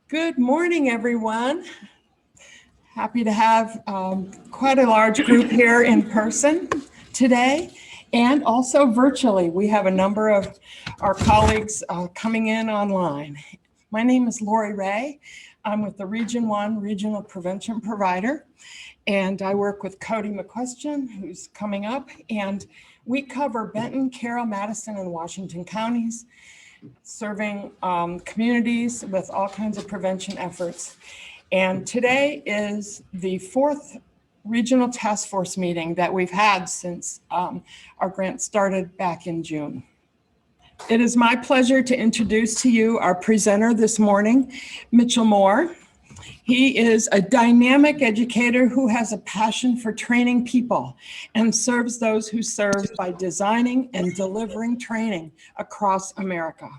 Good morning, everyone. Happy to have quite a large group here in person today and also virtually. We have a number of our colleagues coming in online. My name is Lori Ray. I'm with the Region 1 Regional Prevention Provider, and I work with Cody McQuestion, who's coming up, and we cover Benton, Carroll, Madison, and Washington counties, serving communities with all kinds of prevention efforts. And today is the fourth regional task force meeting that we've had since our grant started back in June. It is my pleasure to introduce to you our presenter this morning, Mitchel Moore. He is a dynamic educator who has a passion for training people and serves those who serve by designing and delivering training across America.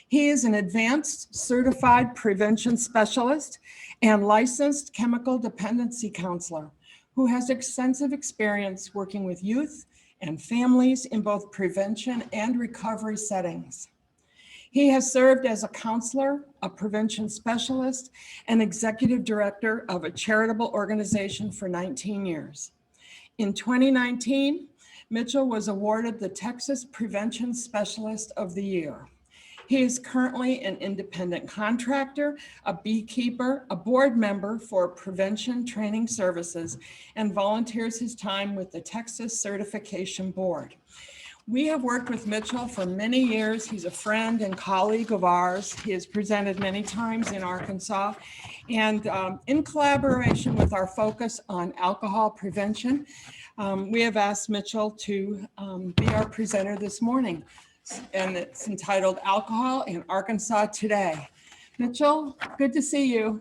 He is an advanced certified prevention specialist and licensed chemical dependency counselor who has extensive experience working with youth and families in both prevention and recovery settings. He has served as a counselor, a prevention specialist, and executive director of a charitable organization for 19 years. In 2019, Mitchel was awarded the Texas Prevention Specialist of the Year. He is currently an independent contractor, a beekeeper, a board member for Prevention Training Services, and volunteers his time with the Texas Certification Board. We have worked with Mitchel for many years. He's a friend and colleague of ours. He has presented many times in Arkansas. And in collaboration with our focus on alcohol prevention, we have asked Mitchel to be our presenter this morning. And it's entitled Alcohol in Arkansas Today. Mitchel, good to see you.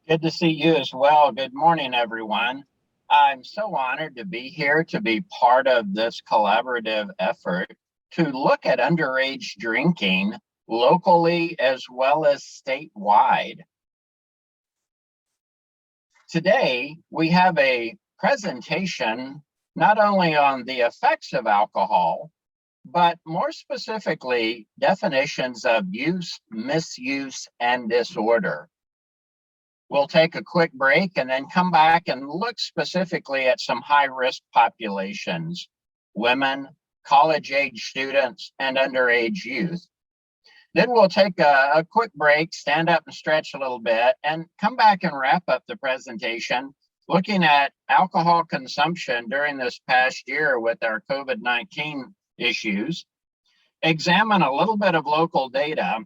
Good to see you as well. Good morning, everyone. I'm so honored to be here to be part of this collaborative effort to look at underage drinking locally as well as statewide. Today, we have a presentation not only on the effects of alcohol, but more specifically, definitions of use, misuse, and disorder. We'll take a quick break and then come back and look specifically at some high-risk populations, women, college-age students, and underage youth. Then we'll take a quick break, stand up and stretch a little bit, and come back and wrap up the presentation looking at alcohol consumption during this past year with our COVID-19 issues, examine a little bit of local data,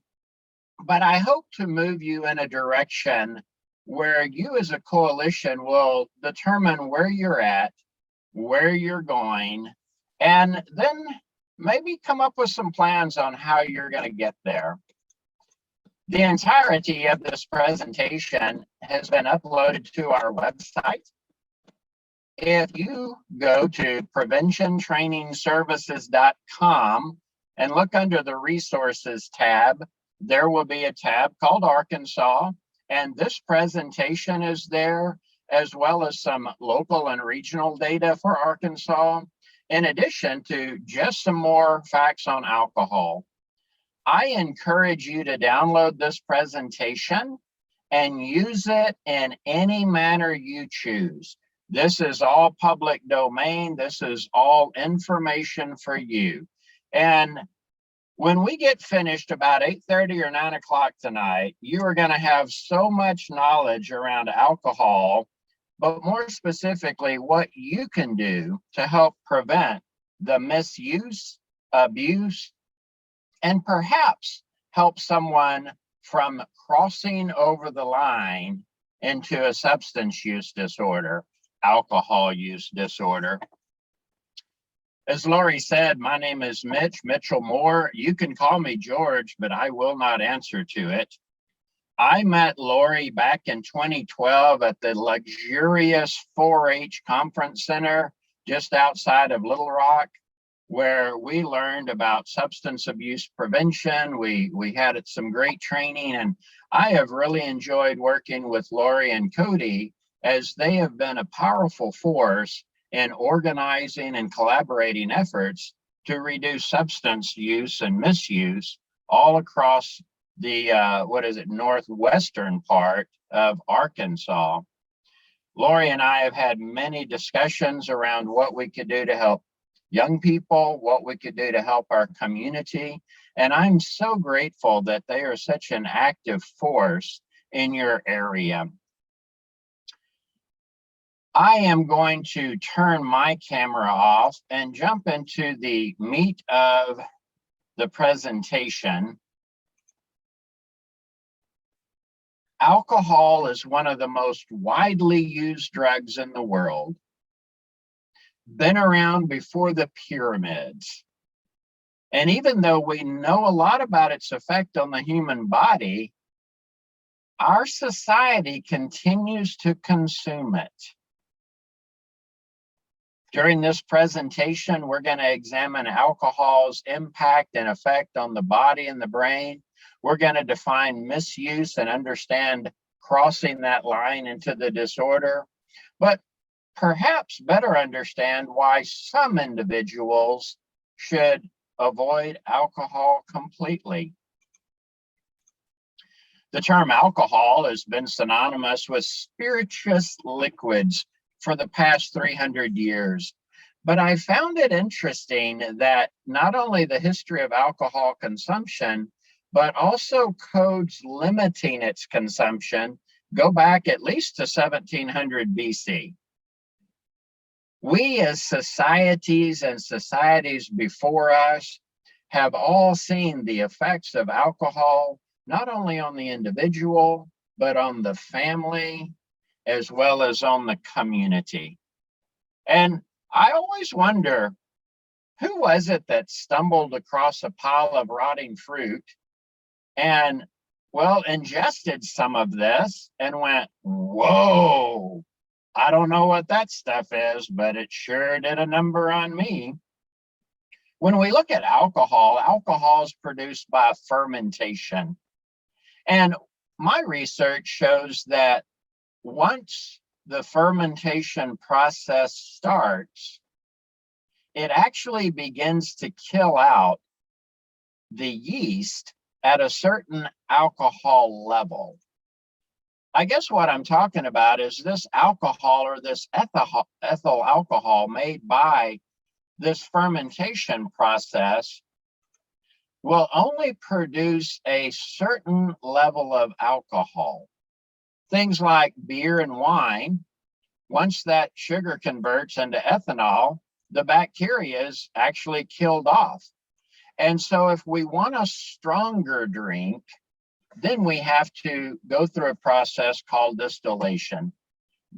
but I hope to move you in a direction where you as a coalition will determine where you're at, where you're going, and then maybe come up with some plans on how you're going to get there. The entirety of this presentation has been uploaded to our website. If you go to preventiontrainingservices.com and look under the resources tab, there will be a tab called Arkansas, and this presentation is there, as well as some local and regional data for Arkansas, in addition to just some more facts on alcohol. I encourage you to download this presentation and use it in any manner you choose. This is all public domain. This is all information for you. And when we get finished about 8:30 or 9 o'clock tonight, you are going to have so much knowledge around alcohol, but more specifically, what you can do to help prevent the misuse, abuse, and perhaps help someone from crossing over the line into a substance use disorder, alcohol use disorder. As Lori said, my name is Mitchel Moore. You can call me George, but I will not answer to it. I met Lori back in 2012 at the luxurious 4-H conference center just outside of Little Rock, where we learned about substance abuse prevention. We had some great training, and I have really enjoyed working with Lori and Cody, as they have been a powerful force in organizing and collaborating efforts to reduce substance use and misuse all across the northwestern part of Arkansas. Lori and I have had many discussions around what we could do to help young people, what we could do to help our community. And I'm so grateful that they are such an active force in your area. I am going to turn my camera off and jump into the meat of the presentation. Alcohol is one of the most widely used drugs in the world. Been around before the pyramids. And even though we know a lot about its effect on the human body, our society continues to consume it. During this presentation, we're going to examine alcohol's impact and effect on the body and the brain. We're going to define misuse and understand crossing that line into the disorder, but perhaps better understand why some individuals should avoid alcohol completely. The term alcohol has been synonymous with spirituous liquids for the past 300 years. But I found it interesting that not only the history of alcohol consumption, but also codes limiting its consumption go back at least to 1700 BC. We as societies and societies before us have all seen the effects of alcohol, not only on the individual, but on the family, as well as on the community. And I always wonder, who was it that stumbled across a pile of rotting fruit and, well, ingested some of this and went, whoa, I don't know what that stuff is, but it sure did a number on me. When we look at alcohol, alcohol is produced by fermentation. And my research shows that once the fermentation process starts, it actually begins to kill out the yeast at a certain alcohol level. I guess what I'm talking about is this alcohol, or this ethyl alcohol made by this fermentation process, will only produce a certain level of alcohol. Things like beer and wine, once that sugar converts into ethanol, the bacteria is actually killed off. And so if we want a stronger drink, then we have to go through a process called distillation.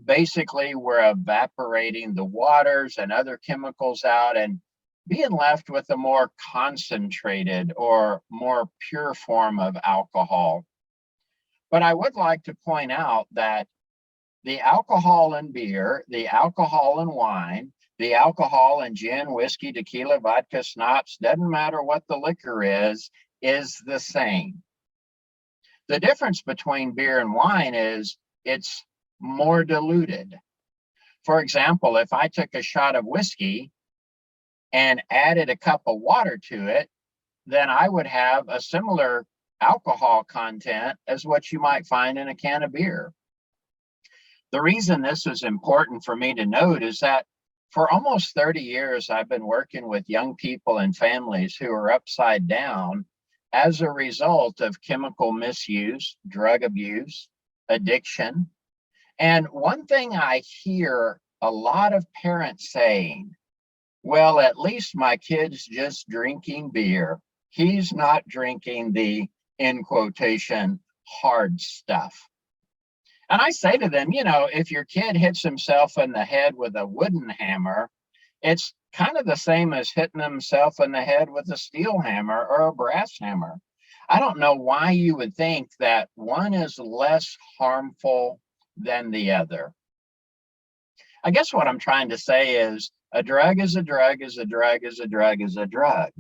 Basically, we're evaporating the waters and other chemicals out and being left with a more concentrated or more pure form of alcohol. But I would like to point out that the alcohol in beer, the alcohol in wine, the alcohol in gin, whiskey, tequila, vodka, schnapps, doesn't matter what the liquor is the same. The difference between beer and wine is it's more diluted. For example, if I took a shot of whiskey and added a cup of water to it, then I would have a similar alcohol content as what you might find in a can of beer. The reason this is important for me to note is that for almost 30 years, I've been working with young people and families who are upside down as a result of chemical misuse, drug abuse, addiction. And one thing I hear a lot of parents saying, well, at least my kid's just drinking beer. He's not drinking the, in quotation, hard stuff. And I say to them, you know, if your kid hits himself in the head with a wooden hammer, it's kind of the same as hitting himself in the head with a steel hammer or a brass hammer. I don't know why you would think that one is less harmful than the other. I guess what I'm trying to say is a drug is a drug is a drug is a drug is a drug.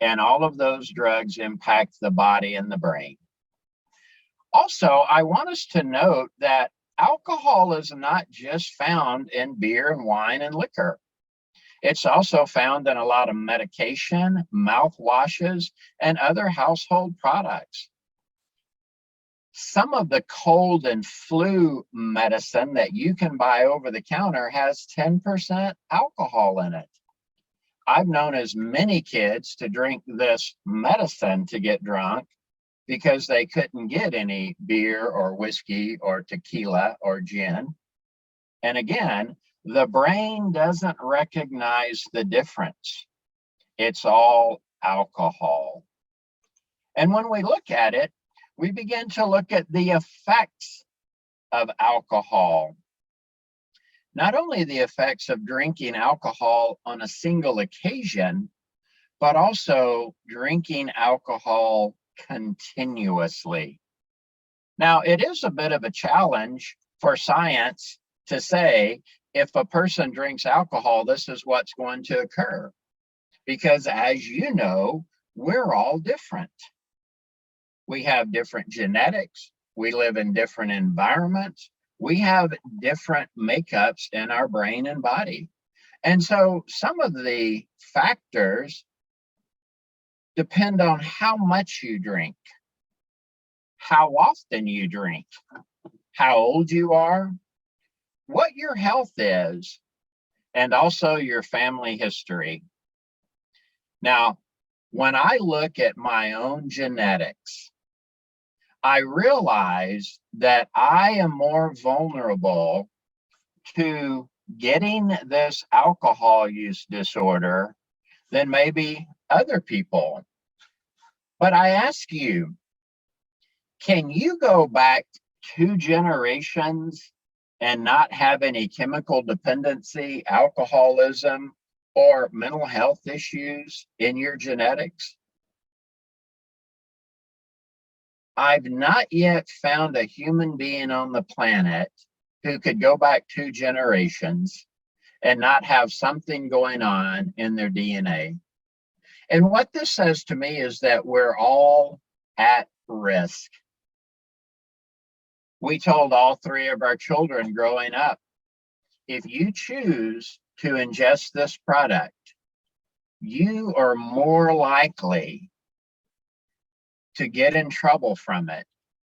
And all of those drugs impact the body and the brain. Also, I want us to note that alcohol is not just found in beer and wine and liquor. It's also found in a lot of medication, mouthwashes, and other household products. Some of the cold and flu medicine that you can buy over the counter has 10% alcohol in it. I've known as many kids to drink this medicine to get drunk because they couldn't get any beer or whiskey or tequila or gin. And again, the brain doesn't recognize the difference. It's all alcohol. And when we look at it, we begin to look at the effects of alcohol. Not only the effects of drinking alcohol on a single occasion, but also drinking alcohol continuously. Now, it is a bit of a challenge for science to say, if a person drinks alcohol, this is what's going to occur. Because as you know, we're all different. We have different genetics. We live in different environments. We have different makeups in our brain and body. And so some of the factors depend on how much you drink, how often you drink, how old you are, what your health is, and also your family history. Now, when I look at my own genetics, I realize that I am more vulnerable to getting this alcohol use disorder than maybe other people. But I ask you, can you go back 2 generations and not have any chemical dependency, alcoholism, or mental health issues in your genetics? I've not yet found a human being on the planet who could go back 2 generations and not have something going on in their DNA. And what this says to me is that we're all at risk. We told all 3 of our children growing up, if you choose to ingest this product, you are more likely to get in trouble from it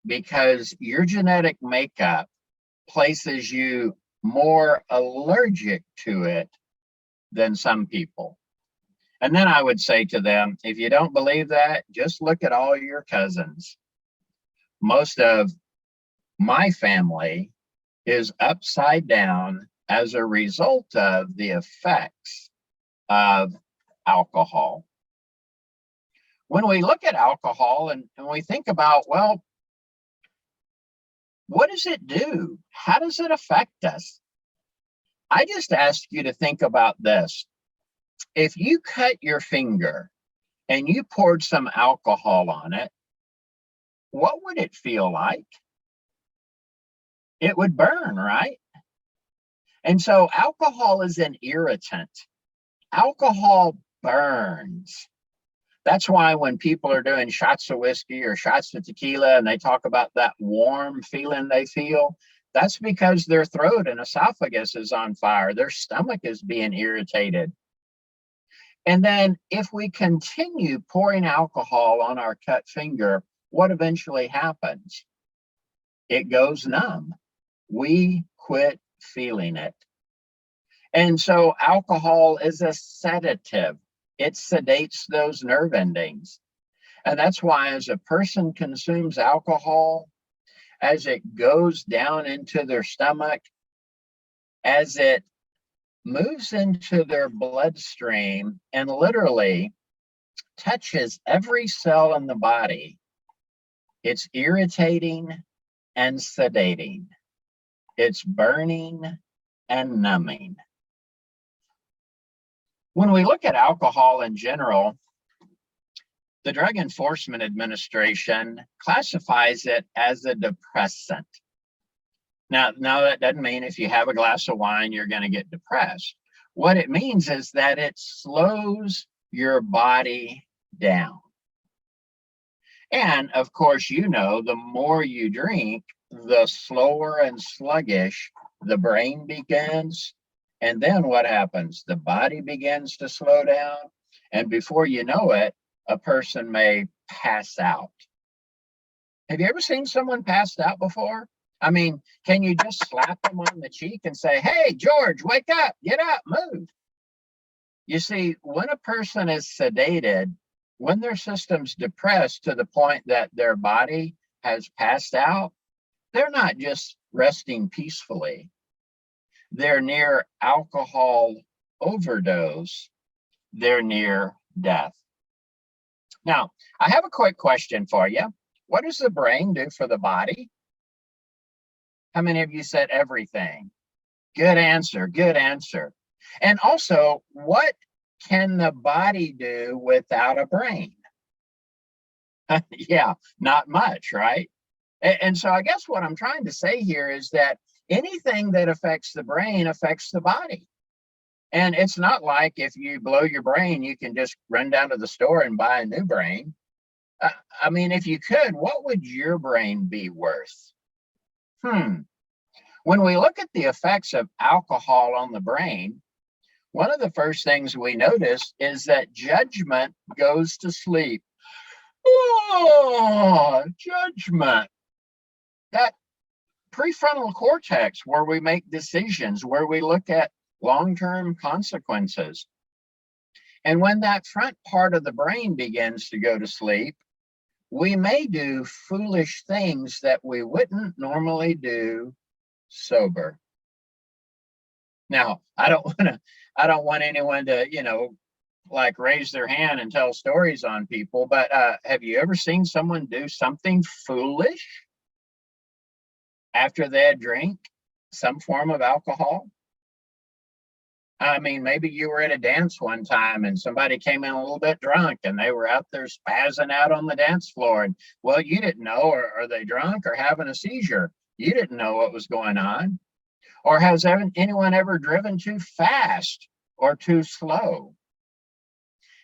because your genetic makeup places you more allergic to it than some people. And then I would say to them, if you don't believe that, just look at all your cousins. Most of my family is upside down as a result of the effects of alcohol. When we look at alcohol and we think about, well, what does it do? How does it affect us? I just ask you to think about this. If you cut your finger and you poured some alcohol on it, what would it feel like? It would burn, right? And so alcohol is an irritant. Alcohol burns. That's why when people are doing shots of whiskey or shots of tequila and they talk about that warm feeling they feel, that's because their throat and esophagus is on fire. Their stomach is being irritated. And then if we continue pouring alcohol on our cut finger, what eventually happens? It goes numb. We quit feeling it. And so alcohol is a sedative. It sedates those nerve endings. And that's why as a person consumes alcohol, as it goes down into their stomach, as it moves into their bloodstream and literally touches every cell in the body, it's irritating and sedating. It's burning and numbing. When we look at alcohol in general, the Drug Enforcement Administration classifies it as a depressant. Now that doesn't mean if you have a glass of wine, you're going to get depressed. What it means is that it slows your body down. And of course, you know, the more you drink, the slower and sluggish the brain begins. And then what happens? The body begins to slow down. And before you know it, a person may pass out. Have you ever seen someone passed out before? I mean, can you just slap them on the cheek and say, hey, George, wake up, get up, move? You see, when a person is sedated, when their system's depressed to the point that their body has passed out, they're not just resting peacefully. They're near alcohol overdose. They're near death. Now, I have a quick question for you. What does the brain do for the body? How many of you said everything? Good answer, good answer. And also, what can the body do without a brain? Yeah, not much, right? And so I guess what I'm trying to say here is that anything that affects the brain affects the body. And it's not like if you blow your brain, you can just run down to the store and buy a new brain. I mean, if you could, what would your brain be worth? When we look at the effects of alcohol on the brain, one of the first things we notice is that judgment goes to sleep. Oh, judgment. That prefrontal cortex where we make decisions, where we look at long-term consequences. And when that front part of the brain begins to go to sleep, we may do foolish things that we wouldn't normally do sober. Now, I don't want anyone to, like raise their hand and tell stories on people, but have you ever seen someone do something foolish after they had drank some form of alcohol? I mean, maybe you were at a dance one time and somebody came in a little bit drunk and they were out there spazzing out on the dance floor. And well, you didn't know, are they drunk or having a seizure? You didn't know what was going on. Or has anyone ever driven too fast or too slow?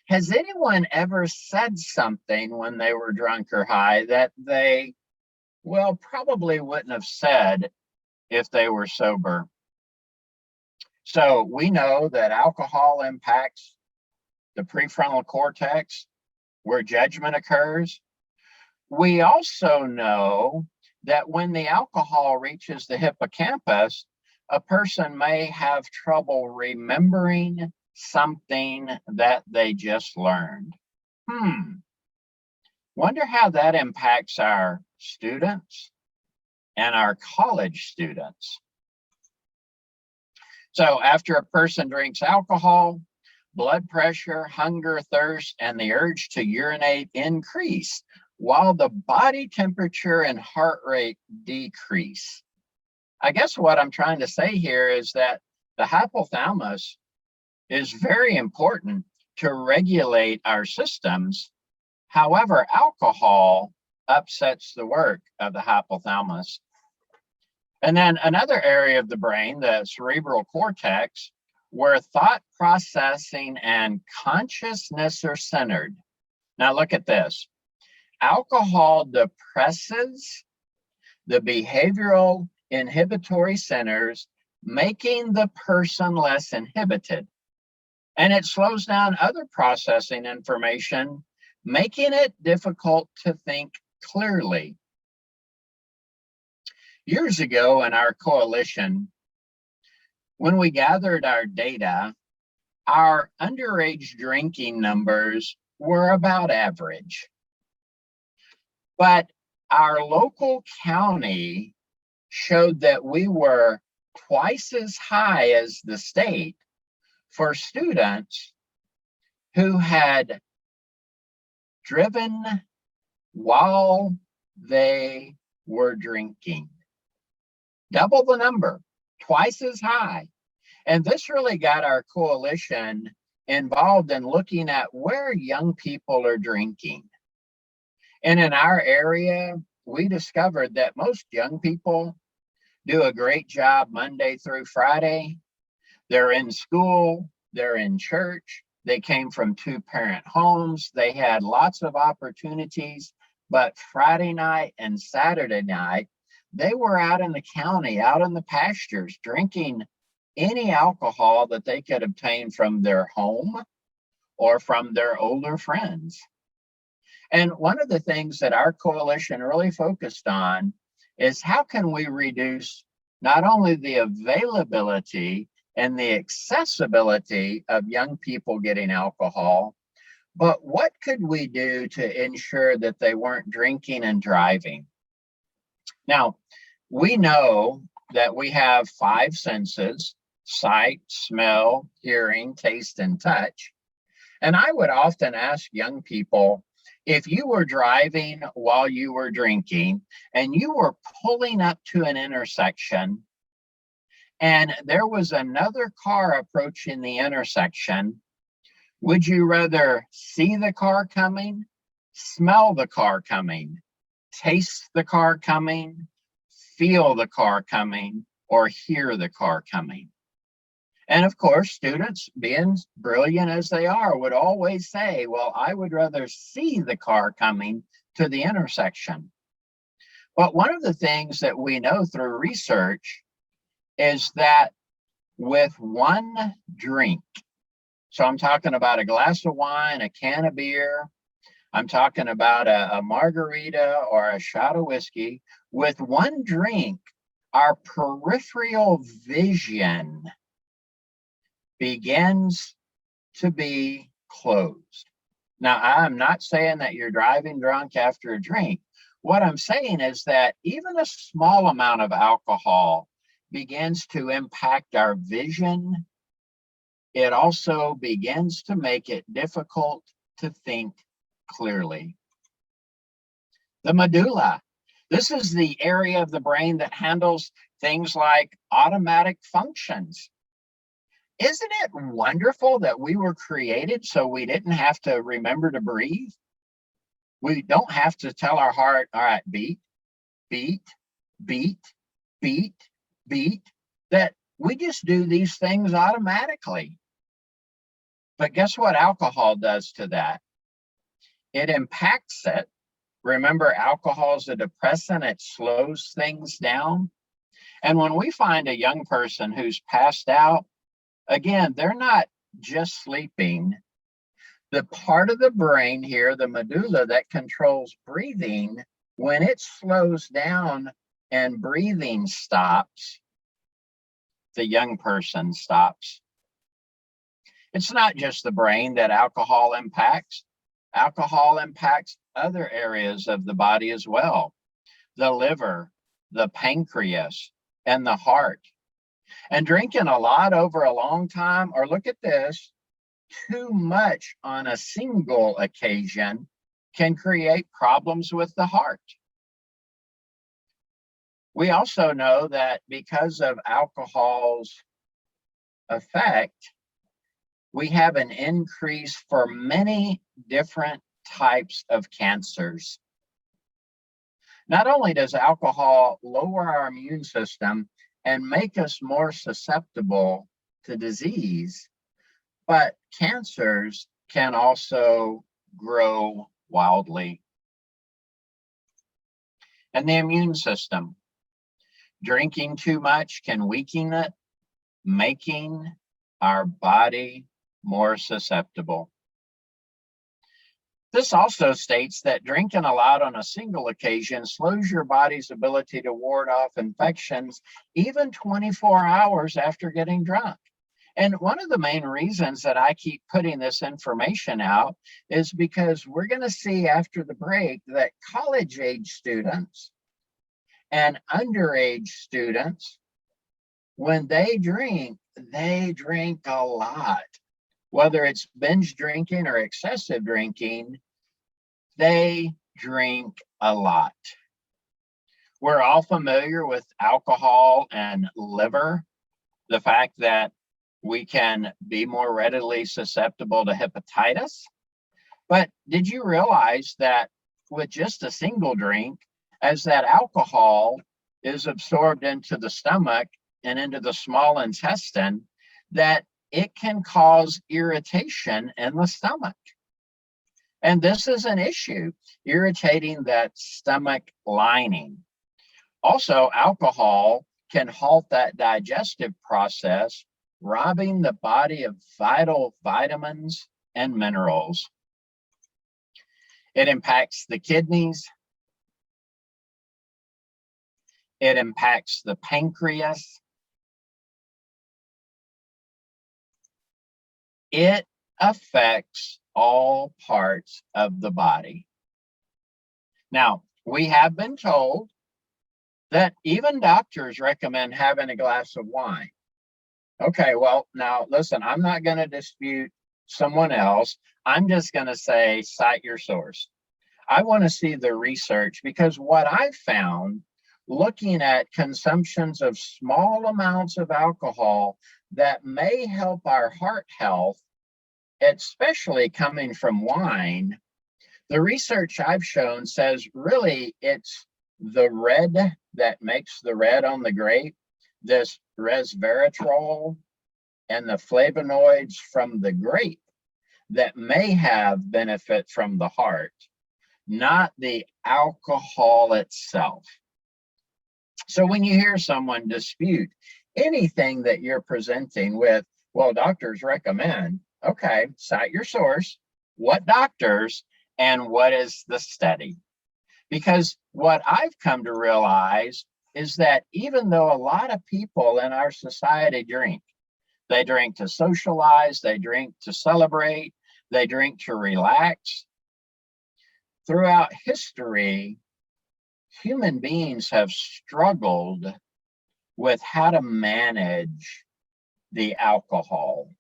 Has anyone ever said something when they were drunk or high that they, well, probably wouldn't have said if they were sober? So we know that alcohol impacts the prefrontal cortex where judgment occurs. We also know that when the alcohol reaches the hippocampus, a person may have trouble remembering something that they just learned. Wonder how that impacts our students and our college students. So after a person drinks alcohol, blood pressure, hunger, thirst, and the urge to urinate increase, while the body temperature and heart rate decrease. I guess what I'm trying to say here is that the hypothalamus is very important to regulate our systems. However, alcohol upsets the work of the hypothalamus. And then another area of the brain, the cerebral cortex, where thought processing and consciousness are centered. Now look at this. Alcohol depresses the behavioral inhibitory centers, making the person less inhibited. And it slows down other processing information, making it difficult to think clearly. Years ago in our coalition, when we gathered our data, our underage drinking numbers were about average. But our local county showed that we were twice as high as the state for students who had driven while they were drinking. Double the number, twice as high. And this really got our coalition involved in looking at where young people are drinking. And in our area, we discovered that most young people do a great job Monday through Friday. They're in school, they're in church, they came from two-parent homes, they had lots of opportunities, but Friday night and Saturday night, they were out in the county, out in the pastures, drinking any alcohol that they could obtain from their home or from their older friends. And one of the things that our coalition really focused on is how can we reduce not only the availability and the accessibility of young people getting alcohol, but what could we do to ensure that they weren't drinking and driving? Now, we know that we have 5 senses: sight, smell, hearing, taste, and touch. And I would often ask young people, if you were driving while you were drinking and you were pulling up to an intersection and there was another car approaching the intersection, would you rather see the car coming, smell the car coming, taste the car coming, feel the car coming, or hear the car coming? And of course, students, being brilliant as they are, would always say, well, I would rather see the car coming to the intersection. But one of the things that we know through research is that with one drink, so I'm talking about a glass of wine, a can of beer, I'm talking about a margarita or a shot of whiskey, with one drink, our peripheral vision begins to be closed. Now, I'm not saying that you're driving drunk after a drink. What I'm saying is that even a small amount of alcohol begins to impact our vision. It also begins to make it difficult to think clearly. The medulla. This is the area of the brain that handles things like automatic functions. Isn't it wonderful that we were created so we didn't have to remember to breathe? We don't have to tell our heart, all right, beat, beat, beat, beat, beat, that we just do these things automatically. But guess what alcohol does to that? It impacts it. Remember, alcohol is a depressant, it slows things down. And when we find a young person who's passed out, again, they're not just sleeping. The part of the brain here, the medulla, that controls breathing, when it slows down and breathing stops, the young person stops. It's not just the brain that alcohol impacts. Alcohol impacts other areas of the body as well: the liver, the pancreas, and the heart. And drinking a lot over a long time, or look at this, too much on a single occasion, can create problems with the heart. We also know that because of alcohol's effect, we have an increase for many different types of cancers. Not only does alcohol lower our immune system and make us more susceptible to disease, but cancers can also grow wildly. And the immune system. Drinking too much can weaken it, making our body more susceptible. This also states that drinking a lot on a single occasion slows your body's ability to ward off infections even 24 hours after getting drunk. And one of the main reasons that I keep putting this information out is because we're going to see after the break that college-age students and underage students, when they drink a lot. Whether it's binge drinking or excessive drinking, they drink a lot. We're all familiar with alcohol and liver, the fact that we can be more readily susceptible to hepatitis. But did you realize that with just a single drink, as that alcohol is absorbed into the stomach and into the small intestine, that it can cause irritation in the stomach? And this is an issue, irritating that stomach lining. Also, alcohol can halt that digestive process, robbing the body of vital vitamins and minerals. It impacts the kidneys. It impacts the pancreas. It affects all parts of the body. Now, we have been told that even doctors recommend having a glass of wine. Okay, well, now listen, I'm not going to dispute someone else. I'm just going to say, cite your source. I want to see the research, because what I found looking at consumptions of small amounts of alcohol that may help our heart health, especially coming from wine, the research I've shown says really it's the red that makes the red on the grape, this resveratrol and the flavonoids from the grape, that may have benefit from the heart, not the alcohol itself. So when you hear someone dispute anything that you're presenting with, well, doctors recommend, okay, cite your source, what doctors, and what is the study? Because what I've come to realize is that even though a lot of people in our society drink, they drink to socialize, they drink to celebrate, they drink to relax. Throughout history, human beings have struggled with how to manage the alcohol.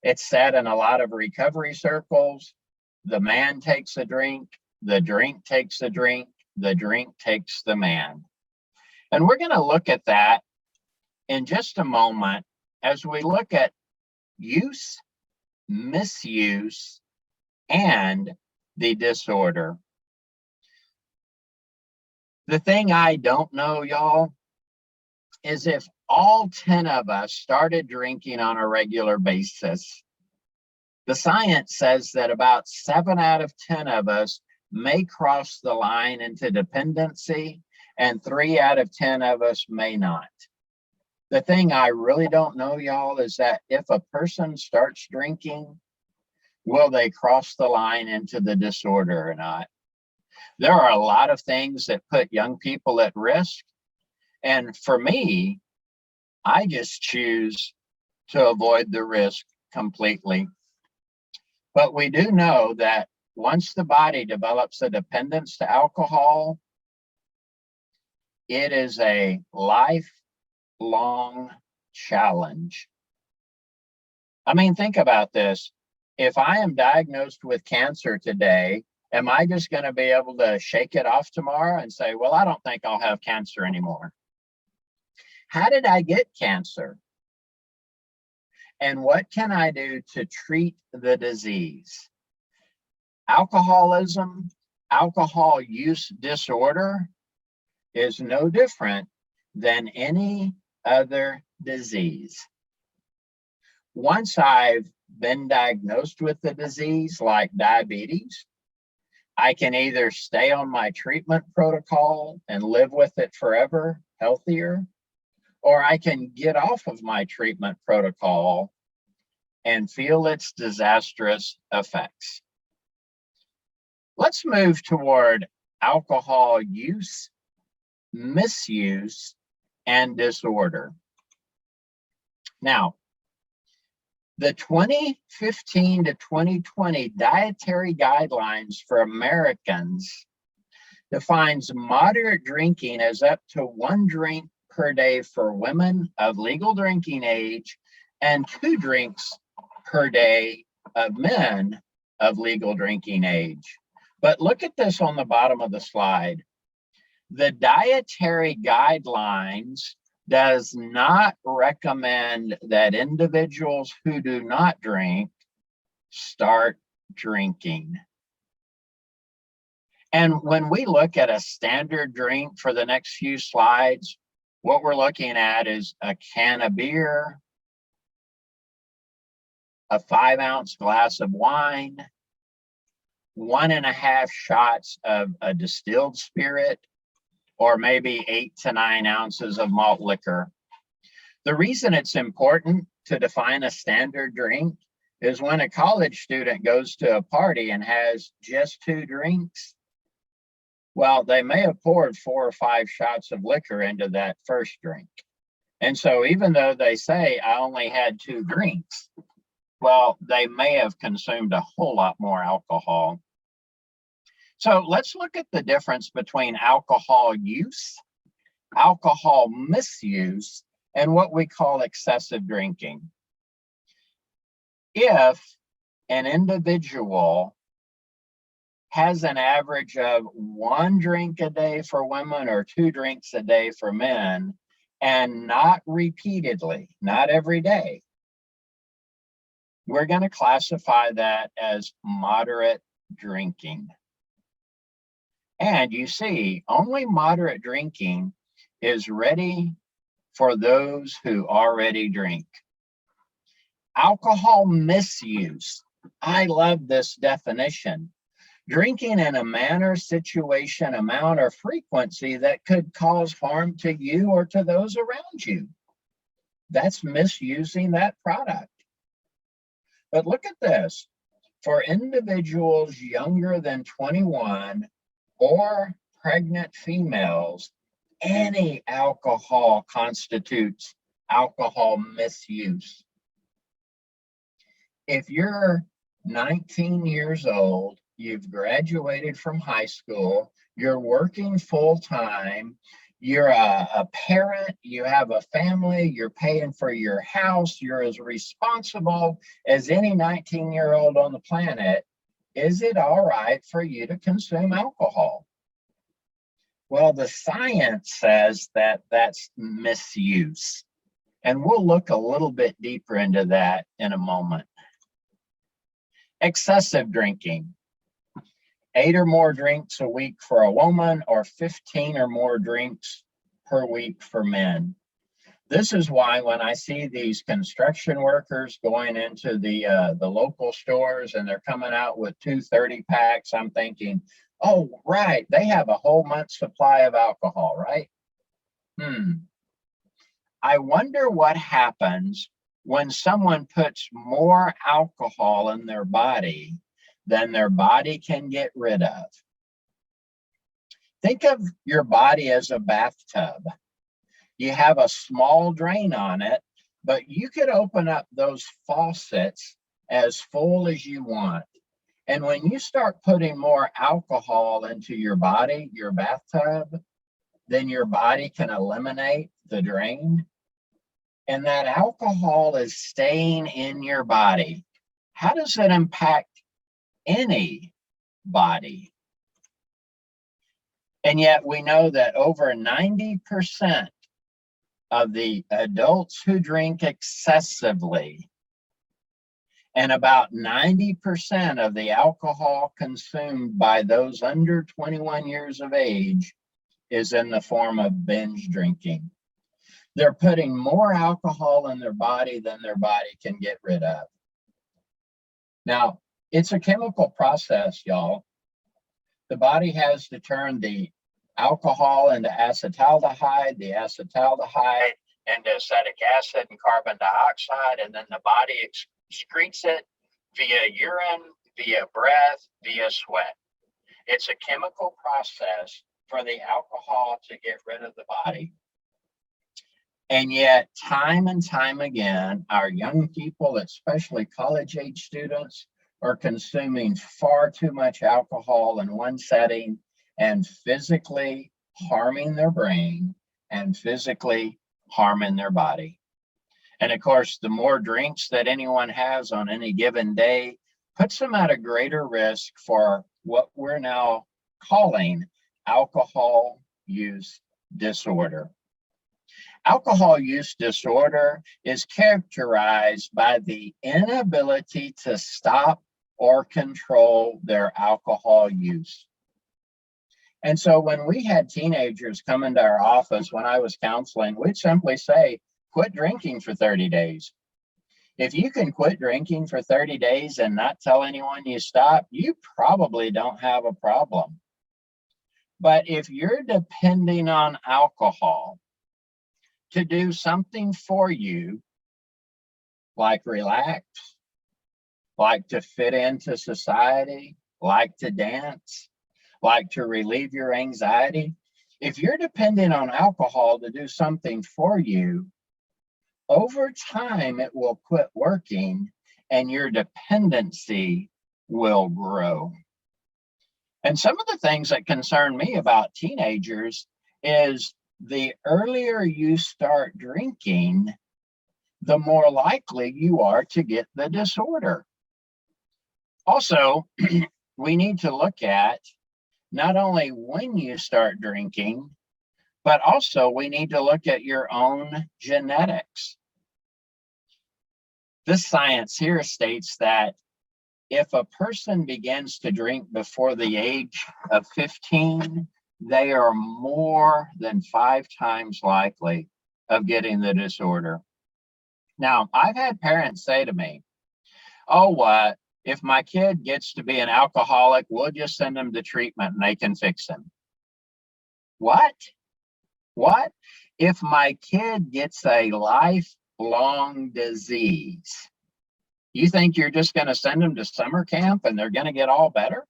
It's said in a lot of recovery circles, the man takes a drink, the drink takes a drink, the drink takes the man. And we're going to look at that in just a moment as we look at use, misuse, and the disorder. The thing I don't know, y'all, is if all 10 of us started drinking on a regular basis, the science says that about 7 out of 10 of us may cross the line into dependency, and 3 out of 10 of us may not. The thing I really don't know, y'all, is that if a person starts drinking, will they cross the line into the disorder or not? There are a lot of things that put young people at risk. And for me, I just choose to avoid the risk completely. But we do know that once the body develops a dependence to alcohol, it is a lifelong challenge. I mean, think about this. If I am diagnosed with cancer today, am I just going to be able to shake it off tomorrow and say, well, I don't think I'll have cancer anymore? How did I get cancer? And what can I do to treat the disease? Alcoholism, alcohol use disorder is no different than any other disease. Once I've been diagnosed with the disease, like diabetes, I can either stay on my treatment protocol and live with it forever, healthier, or I can get off of my treatment protocol and feel its disastrous effects. Let's move toward alcohol use, misuse, and disorder. Now, the 2015 to 2020 dietary guidelines for Americans defines moderate drinking as up to 1 drink per day for women of legal drinking age and 2 drinks per day of men of legal drinking age. But look at this on the bottom of the slide. The dietary guidelines does not recommend that individuals who do not drink start drinking. And when we look at a standard drink for the next few slides, what we're looking at is a can of beer, a 5-ounce glass of wine, 1.5 shots of a distilled spirit, or maybe 8 to 9 ounces of malt liquor. The reason it's important to define a standard drink is when a college student goes to a party and has just 2 drinks. Well, they may have poured 4 or 5 shots of liquor into that first drink. And so even though they say I only had 2 drinks, well, they may have consumed a whole lot more alcohol. So let's look at the difference between alcohol use, alcohol misuse, and what we call excessive drinking. If an individual has an average of 1 drink a day for women or 2 drinks a day for men, and not repeatedly, not every day, we're going to classify that as moderate drinking. And you see, only moderate drinking is ready for those who already drink. Alcohol misuse. I love this definition. Drinking in a manner, situation, amount, or frequency that could cause harm to you or to those around you. That's misusing that product. But look at this. For individuals younger than 21 or pregnant females, any alcohol constitutes alcohol misuse. If you're 19 years old, you've graduated from high school, you're working full-time, you're a parent, you have a family, you're paying for your house, you're as responsible as any 19-year-old on the planet, is it all right for you to consume alcohol? Well, the science says that that's misuse. And we'll look a little bit deeper into that in a moment. Excessive drinking. 8 or more drinks a week for a woman, or 15 or more drinks per week for men. This is why when I see these construction workers going into the local stores and they're coming out with 2 30-packs, I'm thinking, oh, right, they have a whole month's supply of alcohol, right? I wonder what happens when someone puts more alcohol in their body than their body can get rid of. Think of your body as a bathtub. You have a small drain on it, but you could open up those faucets as full as you want. And when you start putting more alcohol into your body, your bathtub, then your body can eliminate the drain. And that alcohol is staying in your body. How does it impact any body? And yet we know that over 90% of the adults who drink excessively, and about 90% of the alcohol consumed by those under 21 years of age is in the form of binge drinking. They're putting more alcohol in their body than their body can get rid of. Now, it's a chemical process, y'all. The body has to turn the alcohol into acetaldehyde, the acetaldehyde into acetic acid and carbon dioxide, and then the body excretes it via urine, via breath, via sweat. It's a chemical process for the alcohol to get rid of the body. And yet, time and time again, our young people, especially college-age students, are consuming far too much alcohol in one setting and physically harming their brain and physically harming their body. And of course, the more drinks that anyone has on any given day puts them at a greater risk for what we're now calling alcohol use disorder. Alcohol use disorder is characterized by the inability to stop or control their alcohol use. And so when we had teenagers come into our office when I was counseling, we'd simply say, quit drinking for 30 days. If you can quit drinking for 30 days and not tell anyone you stop, you probably don't have a problem. But if you're depending on alcohol to do something for you, like relax, like to fit into society, like to dance, like to relieve your anxiety. If you're dependent on alcohol to do something for you, over time it will quit working and your dependency will grow. And some of the things that concern me about teenagers is the earlier you start drinking, the more likely you are to get the disorder. Also, we need to look at not only when you start drinking, but also we need to look at your own genetics. This science here states that if a person begins to drink before the age of 15, they are more than 5 times likely of getting the disorder. Now, I've had parents say to me, oh, if my kid gets to be an alcoholic, we'll just send him to treatment and they can fix him. What? What? If my kid gets a lifelong disease, you think you're just going to send them to summer camp and they're going to get all better?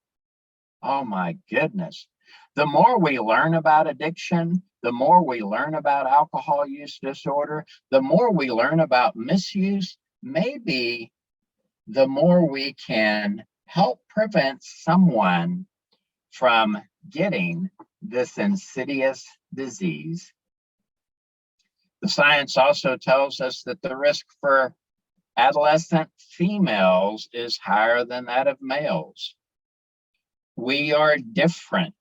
Oh my goodness. The more we learn about addiction, the more we learn about alcohol use disorder, the more we learn about misuse, maybe the more we can help prevent someone from getting this insidious disease. The science also tells us that the risk for adolescent females is higher than that of males. We are different.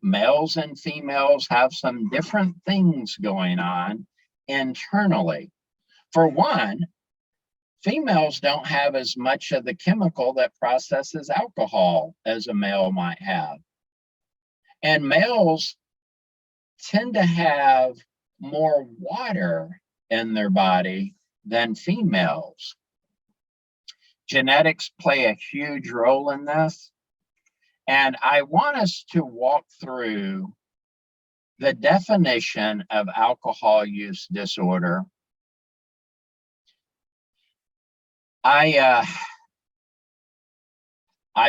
Males and females have some different things going on internally. For one, females don't have as much of the chemical that processes alcohol as a male might have. And males tend to have more water in their body than females. Genetics play a huge role in this. And I want us to walk through the definition of alcohol use disorder. I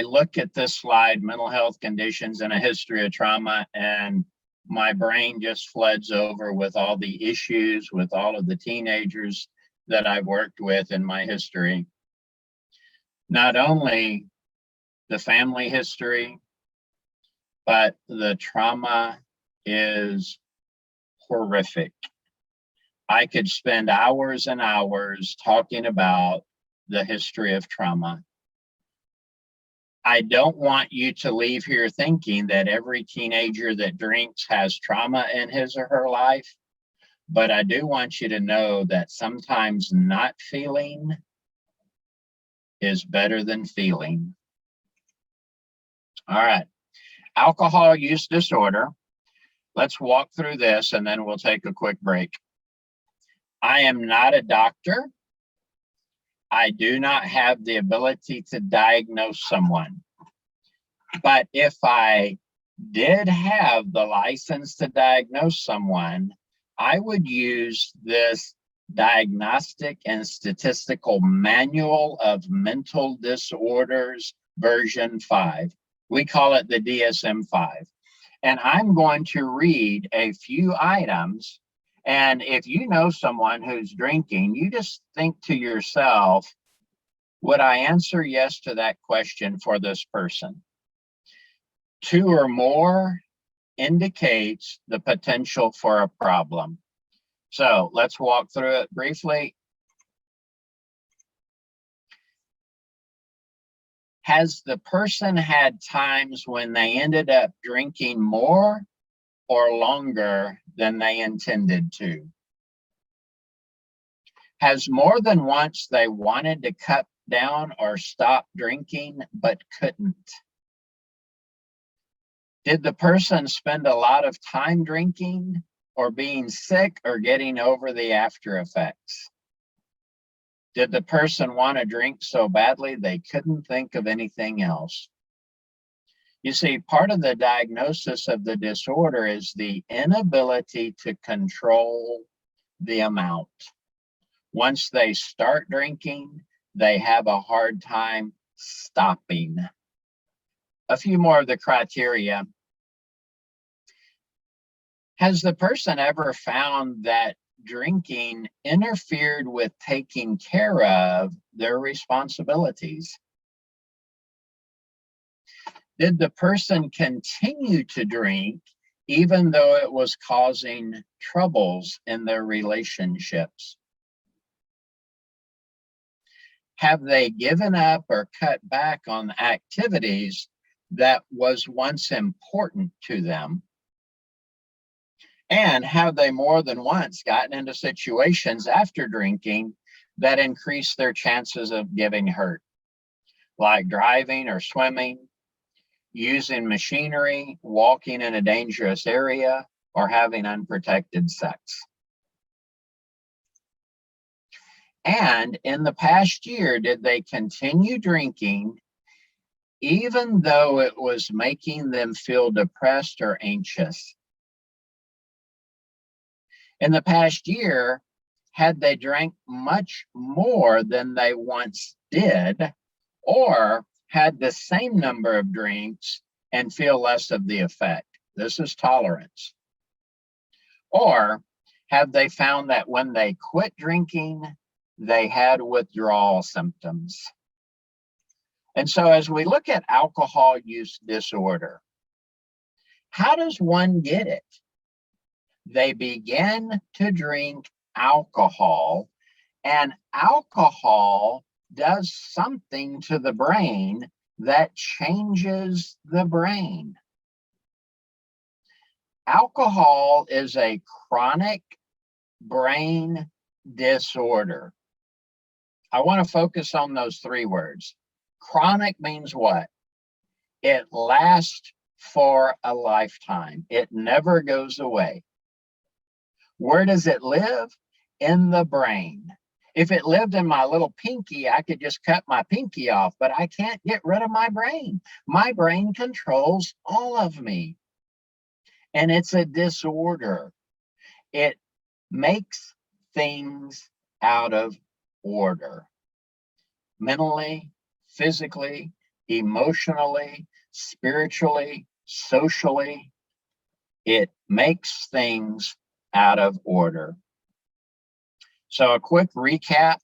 look at this slide, mental health conditions and a history of trauma, and my brain just floods over with all the issues with all of the teenagers that I've worked with in my history. Not only the family history, but the trauma is horrific. I could spend hours and hours talking about the history of trauma. I don't want you to leave here thinking that every teenager that drinks has trauma in his or her life, but I do want you to know that sometimes not feeling is better than feeling. All right, alcohol use disorder. Let's walk through this and then we'll take a quick break. I am not a doctor. I do not have the ability to diagnose someone. But if I did have the license to diagnose someone, I would use this Diagnostic and Statistical Manual of Mental Disorders version 5. We call it the DSM-5. And I'm going to read a few items. And if you know someone who's drinking, you just think to yourself, would I answer yes to that question for this person? 2 or more indicates the potential for a problem. So let's walk through it briefly. Has the person had times when they ended up drinking more or longer than they intended to? Has more than once they wanted to cut down or stop drinking but couldn't? Did the person spend a lot of time drinking or being sick or getting over the after effects? Did the person want to drink so badly they couldn't think of anything else? You see, part of the diagnosis of the disorder is the inability to control the amount. Once they start drinking, they have a hard time stopping. A few more of the criteria. Has the person ever found that drinking interfered with taking care of their responsibilities? Did the person continue to drink even though it was causing troubles in their relationships? Have they given up or cut back on activities that was once important to them? And have they more than once gotten into situations after drinking that increase their chances of getting hurt, like driving or swimming, using machinery, walking in a dangerous area, or having unprotected sex? And in the past year, did they continue drinking even though it was making them feel depressed or anxious? In the past year, had they drank much more than they once did, or had the same number of drinks and feel less of the effect? This is tolerance. Or have they found that when they quit drinking, they had withdrawal symptoms? And so as we look at alcohol use disorder, how does one get it? They begin to drink alcohol, and alcohol does something to the brain that changes the brain. Alcohol is a chronic brain disorder. I want to focus on those three words. Chronic means what? It lasts for a lifetime. It never goes away. Where does it live? In the brain. If it lived in my little pinky, I could just cut my pinky off, but I can't get rid of my brain. My brain controls all of me. And it's a disorder. It makes things out of order. Mentally, physically, emotionally, spiritually, socially, it makes things out of order. So a quick recap.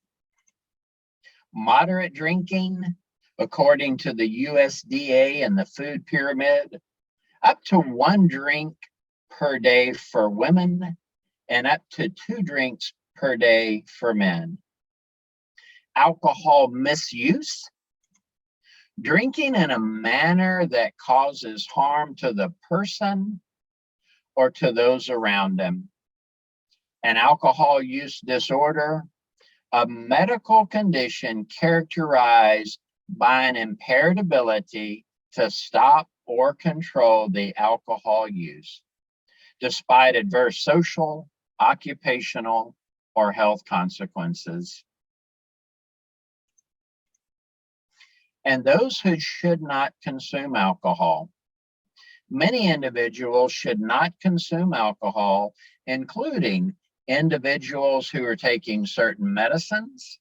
Moderate drinking, according to the USDA and the food pyramid, up to 1 drink per day for women and up to 2 drinks per day for men. Alcohol misuse, drinking in a manner that causes harm to the person or to those around them. An alcohol use disorder, a medical condition characterized by an impaired ability to stop or control the alcohol use, despite adverse social, occupational, or health consequences. And those who should not consume alcohol. Many individuals should not consume alcohol, including individuals who are taking certain medicines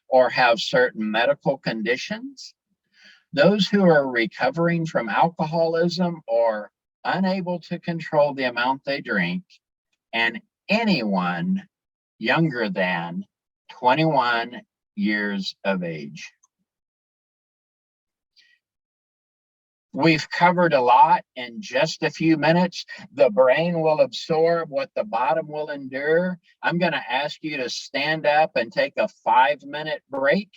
or have certain medical conditions, those who are recovering from alcoholism or unable to control the amount they drink, and anyone younger than 21 years of age. We've covered a lot in just a few minutes. The brain will absorb what the bottom will endure. I'm going to ask you to stand up and take a 5-minute break.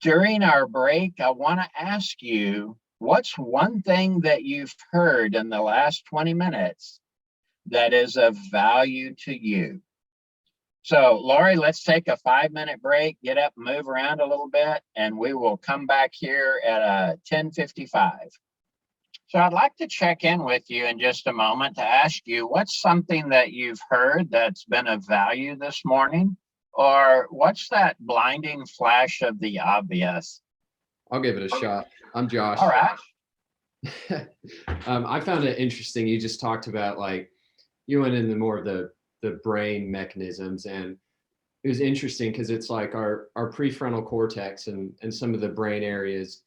During our break, I want to ask you, what's one thing that you've heard in the last 20 minutes that is of value to you? So, Lori, let's take a 5-minute break, get up, move around a little bit, and we will come back here at 10:55. So I'd like to check in with you in just a moment to ask you, what's something that you've heard that's been of value this morning? Or what's that blinding flash of the obvious? I'll give it a shot. I'm Josh. All right. I found it interesting. You just talked about, like, you went into more of the brain mechanisms, and it was interesting because it's like our prefrontal cortex and some of the brain areas,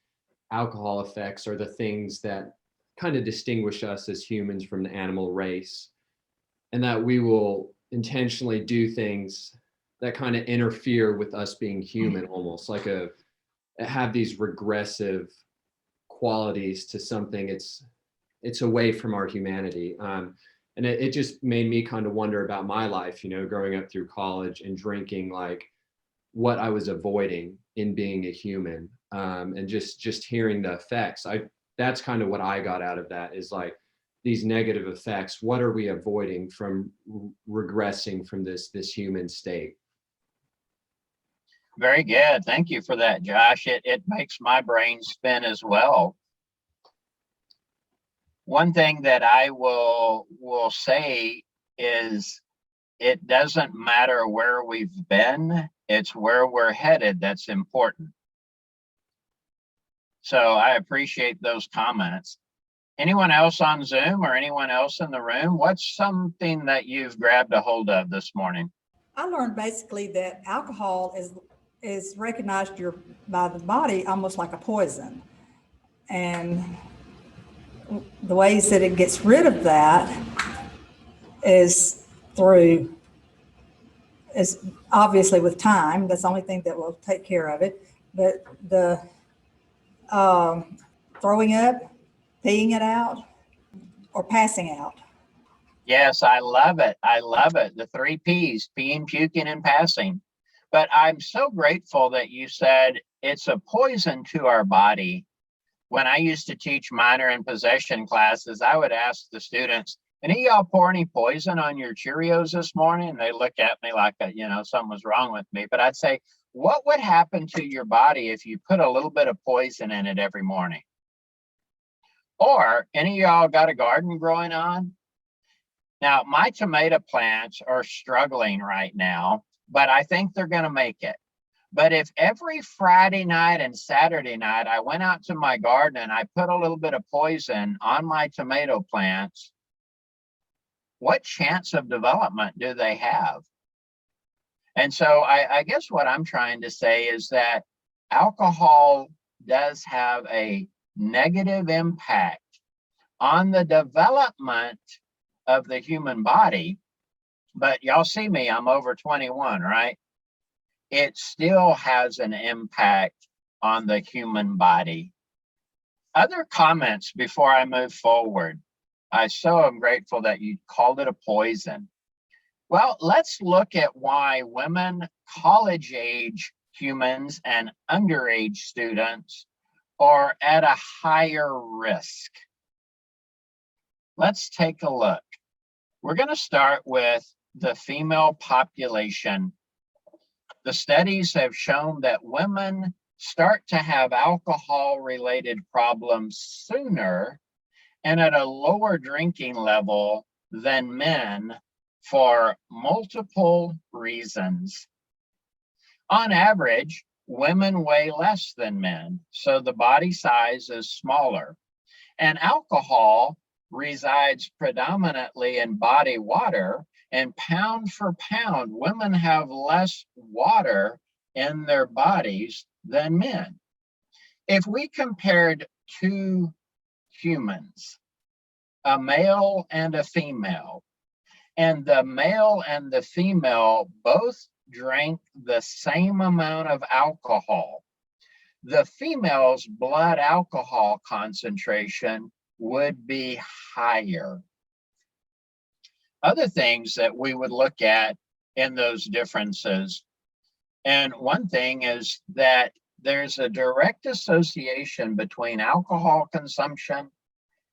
alcohol effects are the things that kind of distinguish us as humans from the animal race, and that we will intentionally do things that kind of interfere with us being human, almost like have these regressive qualities to something. It's away from our humanity. And it just made me kind of wonder about my life, growing up through college and drinking, like what I was avoiding in being a human, and just hearing the effects. That's kind of what I got out of that, is like these negative effects. What are we avoiding from regressing from this human state? Very good. Thank you for that, Josh. It makes my brain spin as well. One thing that I will say is it doesn't matter where we've been, it's where we're headed that's important. So I appreciate those comments. Anyone else on Zoom or anyone else in the room? What's something that you've grabbed a hold of this morning? I learned basically that alcohol is recognized by the body almost like a poison. And the ways that it gets rid of that is obviously with time. That's the only thing that will take care of it. But the throwing up, peeing it out, or passing out. Yes, I love it. I love it. The 3 P's: peeing, puking, and passing. But I'm so grateful that you said it's a poison to our body. When I used to teach minor and possession classes, I would ask the students, any of y'all pour any poison on your Cheerios this morning? And they look at me like, something was wrong with me. But I'd say, what would happen to your body if you put a little bit of poison in it every morning? Or any of y'all got a garden growing on? Now, my tomato plants are struggling right now, but I think they're going to make it. But if every Friday night and Saturday night I went out to my garden and I put a little bit of poison on my tomato plants, what chance of development do they have? And so I guess what I'm trying to say is that alcohol does have a negative impact on the development of the human body. But y'all see me, I'm over 21, right? It still has an impact on the human body. Other comments before I move forward? I so am grateful that you called it a poison. Well, let's look at why women, college age humans, and underage students are at a higher risk. Let's take a look. We're going to start with the female population. The studies have shown that women start to have alcohol-related problems sooner and at a lower drinking level than men for multiple reasons. On average, women weigh less than men, so the body size is smaller. And alcohol resides predominantly in body water, and pound for pound, women have less water in their bodies than men. If we compared 2 humans, a male and a female, and the male and the female both drank the same amount of alcohol, the female's blood alcohol concentration would be higher. Other things that we would look at in those differences, and one thing is that there's a direct association between alcohol consumption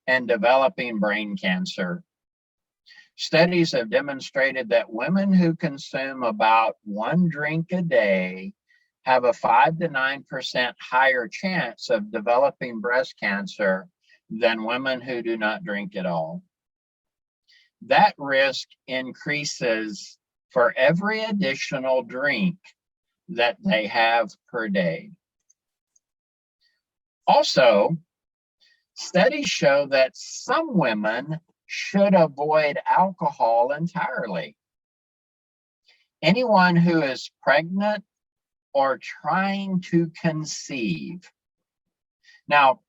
and developing brain cancer. Studies have demonstrated that women who consume about 1 drink a day have a 5 to 9% higher chance of developing breast cancer than women who do not drink at all. That risk increases for every additional drink that they have per day. Also, studies show that some women should avoid alcohol entirely. anyone who is pregnant or trying to conceive. Now,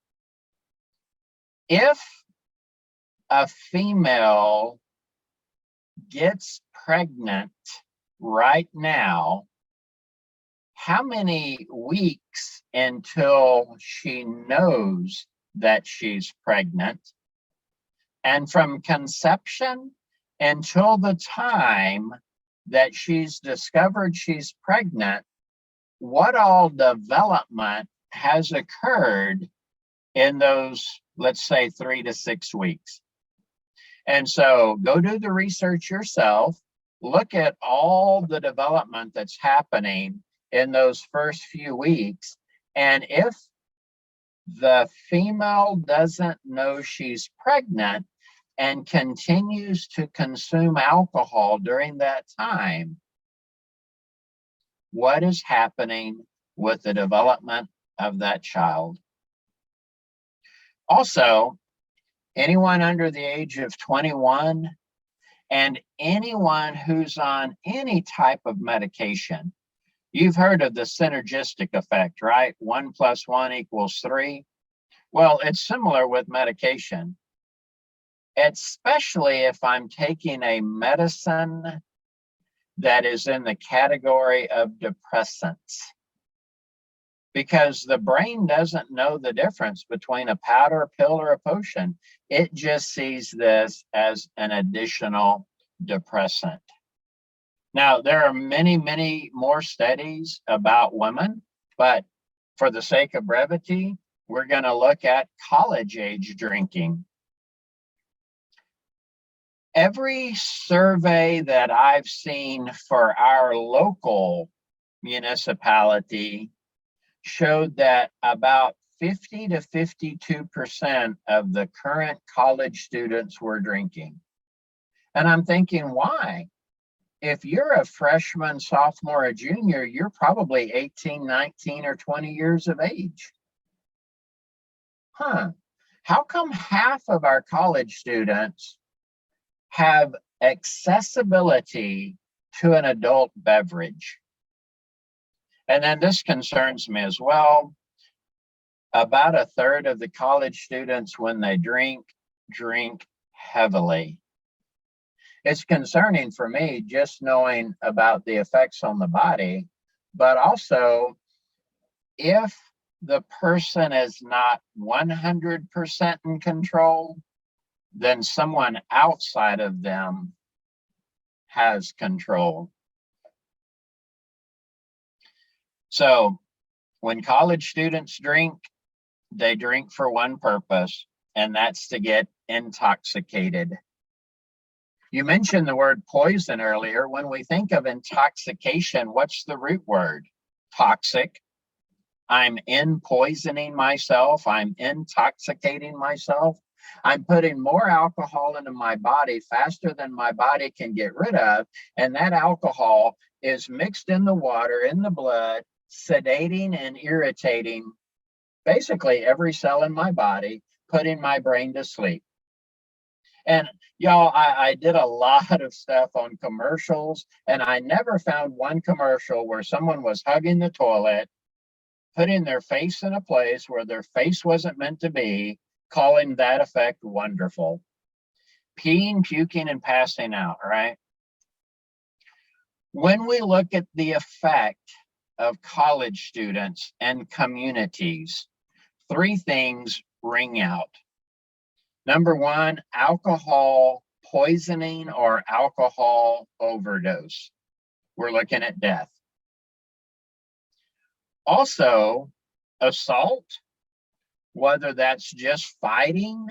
if a female gets pregnant right now, how many weeks until she knows that she's pregnant? And from conception until the time that she's discovered she's pregnant, what all development has occurred in those, let's say, 3 to 6 weeks? And so go do the research yourself, look at all the development that's happening in those first few weeks. And if the female doesn't know she's pregnant and continues to consume alcohol during that time, what is happening with the development of that child? Also, anyone under the age of 21 and anyone who's on any type of medication, you've heard of the synergistic effect, right? 1 + 1 = 3. Well, it's similar with medication, especially if I'm taking a medicine that is in the category of depressants, because the brain doesn't know the difference between a powder, pill, or a potion. It just sees this as an additional depressant. Now, there are many, many more studies about women, but for the sake of brevity, we're going to look at college age drinking. Every survey that I've seen for our local municipality showed that about 50 to 52% of the current college students were drinking. And I'm thinking, why? If you're a freshman, sophomore, or junior, you're probably 18, 19, or 20 years of age. How come half of our college students have accessibility to an adult beverage? And then this concerns me as well. About a third of the college students, when they drink heavily. It's concerning for me just knowing about the effects on the body, but also if the person is not 100% in control, then someone outside of them has control. So when college students drink, they drink for one purpose, and that's to get intoxicated. You mentioned the word poison earlier. When we think of intoxication, what's the root word? Toxic. I'm poisoning myself. I'm intoxicating myself. I'm putting more alcohol into my body faster than my body can get rid of. And that alcohol is mixed in the water, in the blood, sedating and irritating basically every cell in my body, putting my brain to sleep. And y'all, I did a lot of stuff on commercials, and I never found one commercial where someone was hugging the toilet, putting their face in a place where their face wasn't meant to be, calling that effect wonderful. Peeing, puking, and passing out, right? When we look at the effect of college students and communities, 3 things ring out. Number 1, alcohol poisoning or alcohol overdose. We're looking at death. Also, assault, whether that's just fighting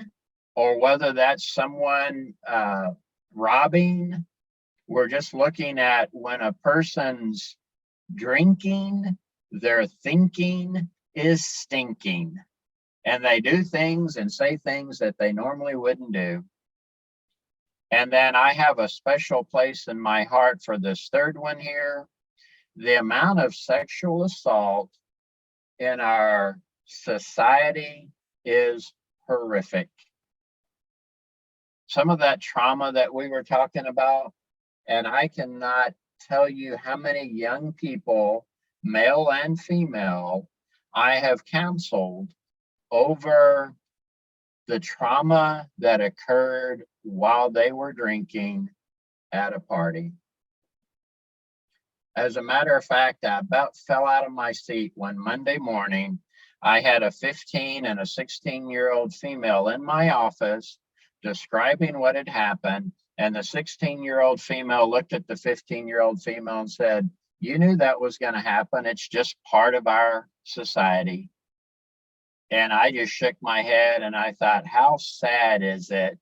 or whether that's someone robbing. We're just looking at when a person's drinking, their thinking is stinking. And they do things and say things that they normally wouldn't do. And then I have a special place in my heart for this third one here. The amount of sexual assault in our society is horrific. Some of that trauma that we were talking about, and I cannot tell you how many young people, male and female, I have counseled over the trauma that occurred while they were drinking at a party. As a matter of fact, I about fell out of my seat when Monday morning I had a 15 and a 16-year-old female in my office describing what had happened. And the 16-year-old female looked at the 15-year-old female and said, "You knew that was going to happen. It's just part of our society." And I just shook my head and I thought, how sad is it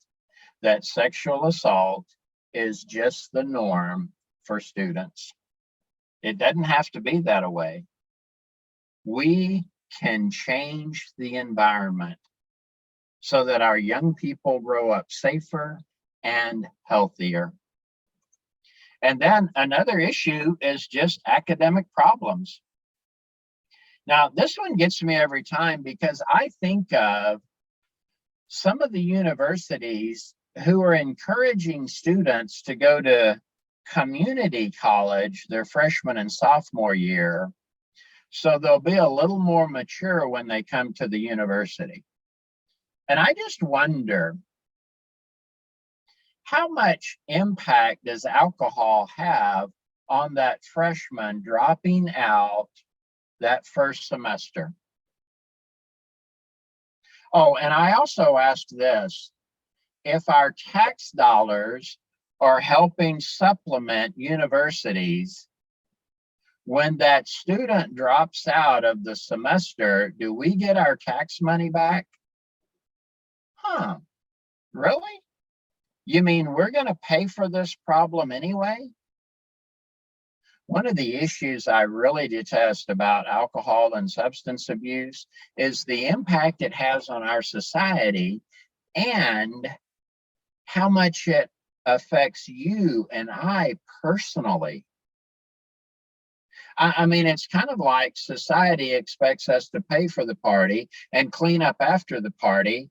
that sexual assault is just the norm for students? It doesn't have to be that way. We can change the environment so that our young people grow up safer and healthier. And then another issue is just academic problems. Now, this one gets me every time because I think of some of the universities who are encouraging students to go to community college their freshman and sophomore year, so they'll be a little more mature when they come to the university. And I just wonder, how much impact does alcohol have on that freshman dropping out that first semester? Oh, and I also asked this: if our tax dollars are helping supplement universities, when that student drops out of the semester, do we get our tax money back? Huh, really? You mean we're going to pay for this problem anyway? One of the issues I really detest about alcohol and substance abuse is the impact it has on our society and how much it affects you and I personally. I mean, it's kind of like society expects us to pay for the party and clean up after the party,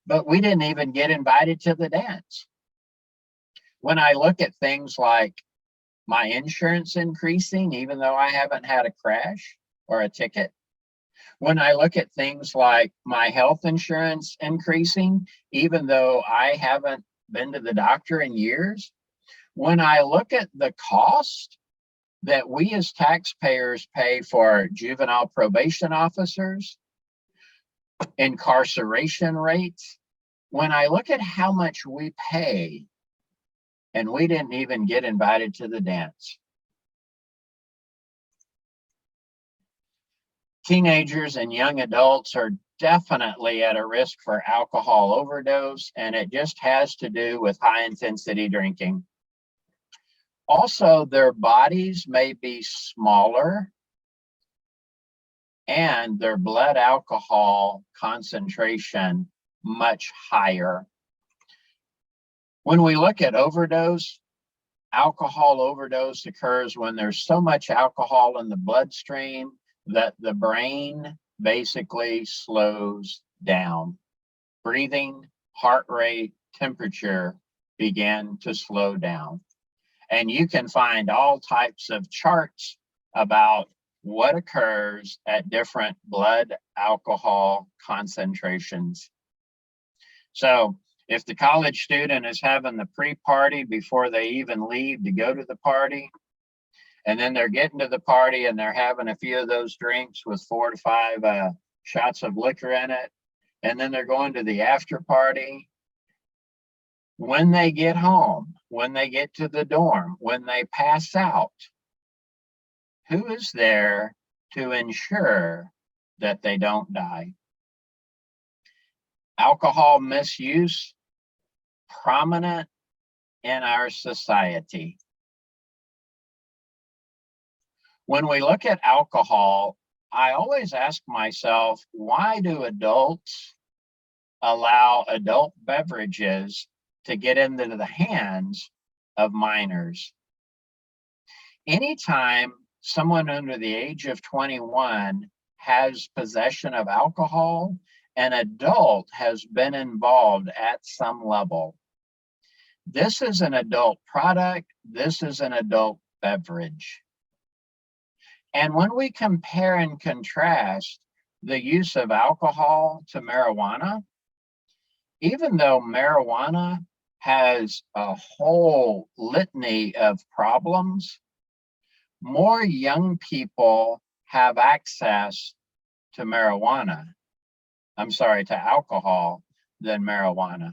but we didn't even get invited to the dance. When I look at things like my insurance increasing, even though I haven't had a crash or a ticket, when I look at things like my health insurance increasing, even though I haven't been to the doctor in years, when I look at the cost that we as taxpayers pay for juvenile probation officers, incarceration rates, when I look at how much we pay, and we didn't even get invited to the dance. Teenagers and young adults are definitely at a risk for alcohol overdose, and it just has to do with high intensity drinking. Also, their bodies may be smaller and their blood alcohol concentration much higher. When we look at overdose, alcohol overdose occurs when there's so much alcohol in the bloodstream that the brain basically slows down. Breathing, heart rate, temperature begin to slow down. And you can find all types of charts about what occurs at different blood alcohol concentrations. So if the college student is having the pre-party before they even leave to go to the party, and then they're getting to the party and they're having a few of those drinks with 4 to 5 shots of liquor in it, and then they're going to the after party, when they get home, when they get to the dorm, when they pass out, who is there to ensure that they don't die? Alcohol misuse, prominent in our society. When we look at alcohol, I always ask myself, why do adults allow adult beverages to get into the hands of minors? Anytime someone under the age of 21 has possession of alcohol, an adult has been involved at some level. This is an adult product. This is an adult beverage. And when we compare and contrast the use of alcohol to marijuana, even though marijuana has a whole litany of problems, more young people have access to to alcohol than marijuana.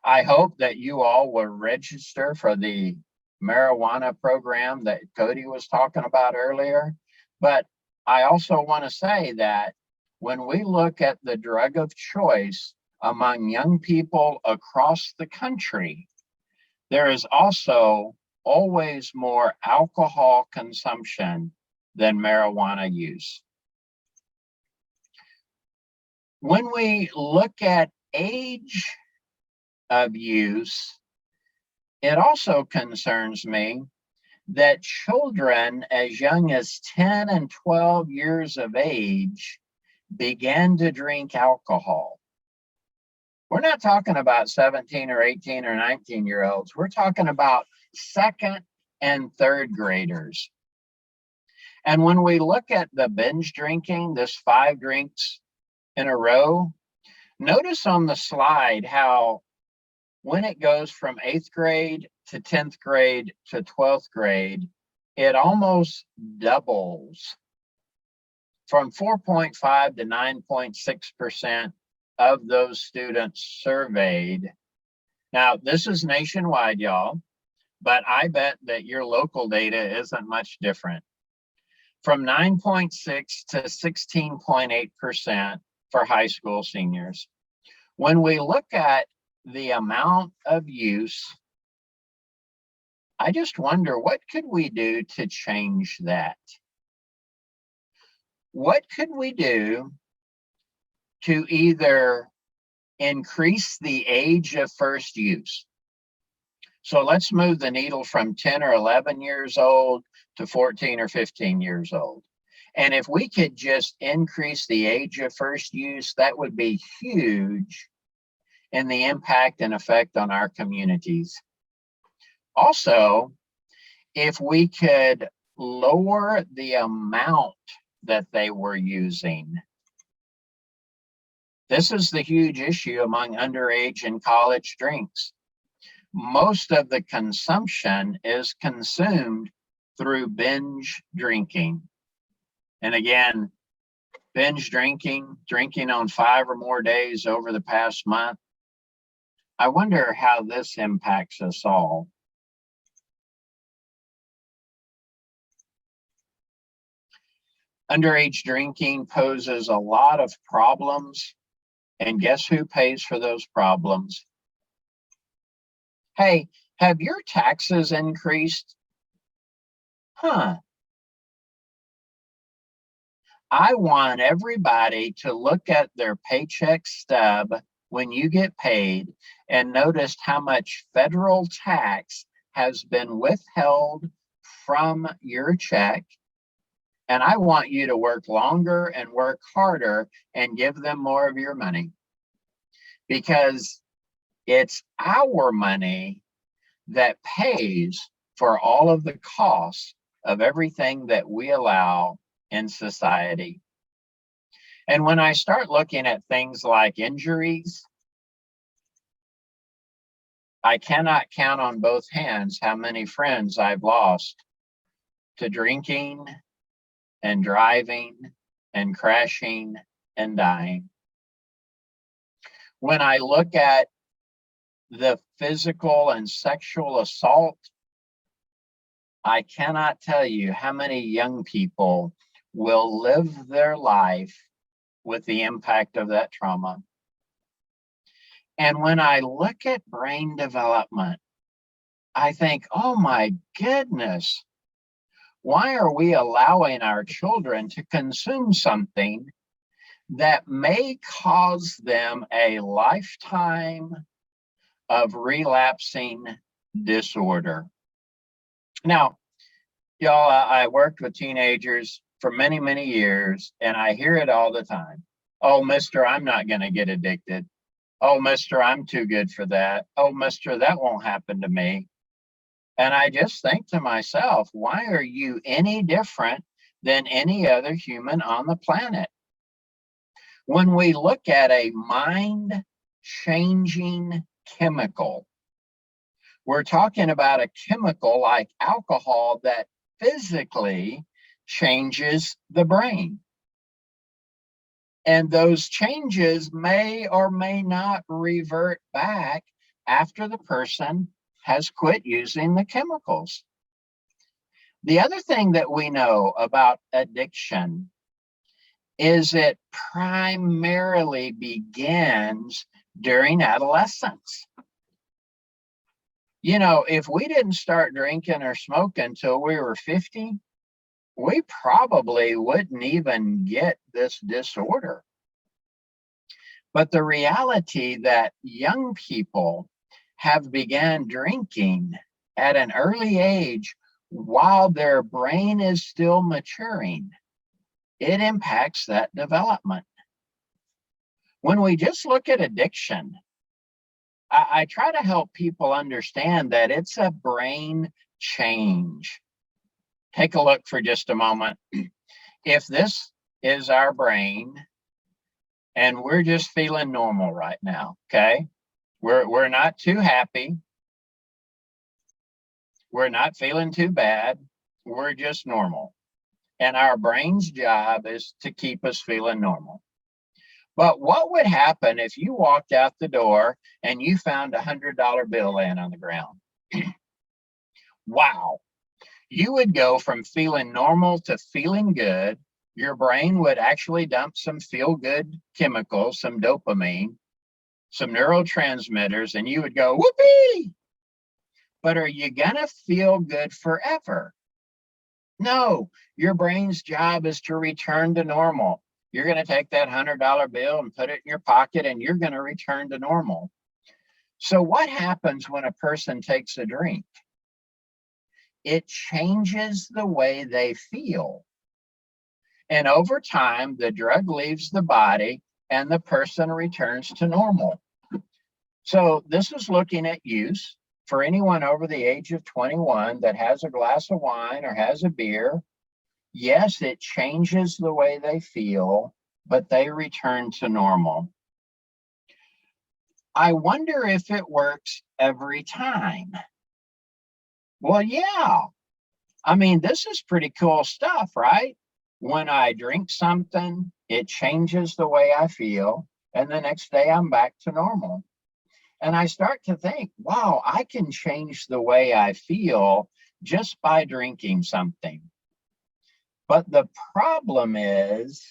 I hope that you all will register for the marijuana program that Cody was talking about earlier. But I also want to say that when we look at the drug of choice among young people across the country, there is also always more alcohol consumption than marijuana use. When we look at age of use, it also concerns me that children as young as 10 and 12 years of age began to drink alcohol. We're not talking about 17 or 18 or 19-year-olds. We're talking about second and third graders. And when we look at the binge drinking, this 5 drinks in a row, notice on the slide how when it goes from 8th grade to 10th grade to 12th grade, it almost doubles from 4.5 to 9.6% of those students surveyed. Now, this is nationwide, y'all, but I bet that your local data isn't much different. From 9.6 to 16.8% for high school seniors. When we look at the amount of use, I just wonder, what could we do to change that? What could we do to either increase the age of first use? So let's move the needle from 10 or 11 years old to 14 or 15 years old. And if we could just increase the age of first use, that would be huge in the impact and effect on our communities. Also, if we could lower the amount that they were using. This is the huge issue among underage and college drinks. Most of the consumption is consumed through binge drinking. And again, binge drinking on 5 or more days over the past month. I wonder how this impacts us all. Underage drinking poses a lot of problems, and guess who pays for those problems? Hey, have your taxes increased? I want everybody to look at their paycheck stub when you get paid and notice how much federal tax has been withheld from your check. And I want you to work longer and work harder and give them more of your money, because it's our money that pays for all of the costs of everything that we allow in society. And when I start looking at things like injuries, I cannot count on both hands how many friends I've lost to drinking and driving and crashing and dying. When I look at the physical and sexual assault, I cannot tell you how many young people will live their life with the impact of that trauma. And when I look at brain development, I think, oh my goodness, why are we allowing our children to consume something that may cause them a lifetime of relapsing disorder? Now, y'all, I worked with teenagers for many, many years, and I hear it all the time. Oh, mister, I'm not going to get addicted. Oh, mister, I'm too good for that. Oh, mister, that won't happen to me. And I just think to myself, why are you any different than any other human on the planet? When we look at a mind-changing chemical, we're talking about a chemical like alcohol that physically changes the brain. And those changes may or may not revert back after the person has quit using the chemicals. The other thing that we know about addiction is it primarily begins during adolescence. You know, if we didn't start drinking or smoking till we were 50, we probably wouldn't even get this disorder. But the reality that young people have began drinking at an early age while their brain is still maturing, it impacts that development. When we just look at addiction, I try to help people understand that it's a brain change. Take a look for just a moment. If this is our brain and we're just feeling normal right now, okay? We're not too happy. We're not feeling too bad. We're just normal. And our brain's job is to keep us feeling normal. But what would happen if you walked out the door and you found a $100 bill laying on the ground? Wow. You would go from feeling normal to feeling good. Your brain would actually dump some feel-good chemicals, some dopamine, some neurotransmitters, and you would go, whoopee! But are you gonna feel good forever? No, your brain's job is to return to normal. You're gonna take that $100 bill and put it in your pocket and you're gonna return to normal. So what happens when a person takes a drink? It changes the way they feel. And over time, the drug leaves the body and the person returns to normal. So this is looking at use for anyone over the age of 21 that has a glass of wine or has a beer. Yes, it changes the way they feel, but they return to normal. I wonder if it works every time. Well, yeah. I mean, this is pretty cool stuff, right? When I drink something, it changes the way I feel, and the next day I'm back to normal. And I start to think, wow, I can change the way I feel just by drinking something. But the problem is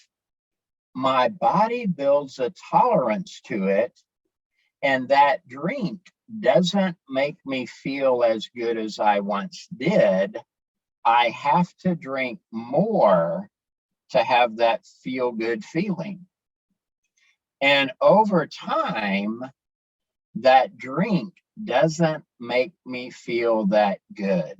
my body builds a tolerance to it, and that drink doesn't make me feel as good as I once did. I have to drink more to have that feel-good feeling. And over time, that drink doesn't make me feel that good.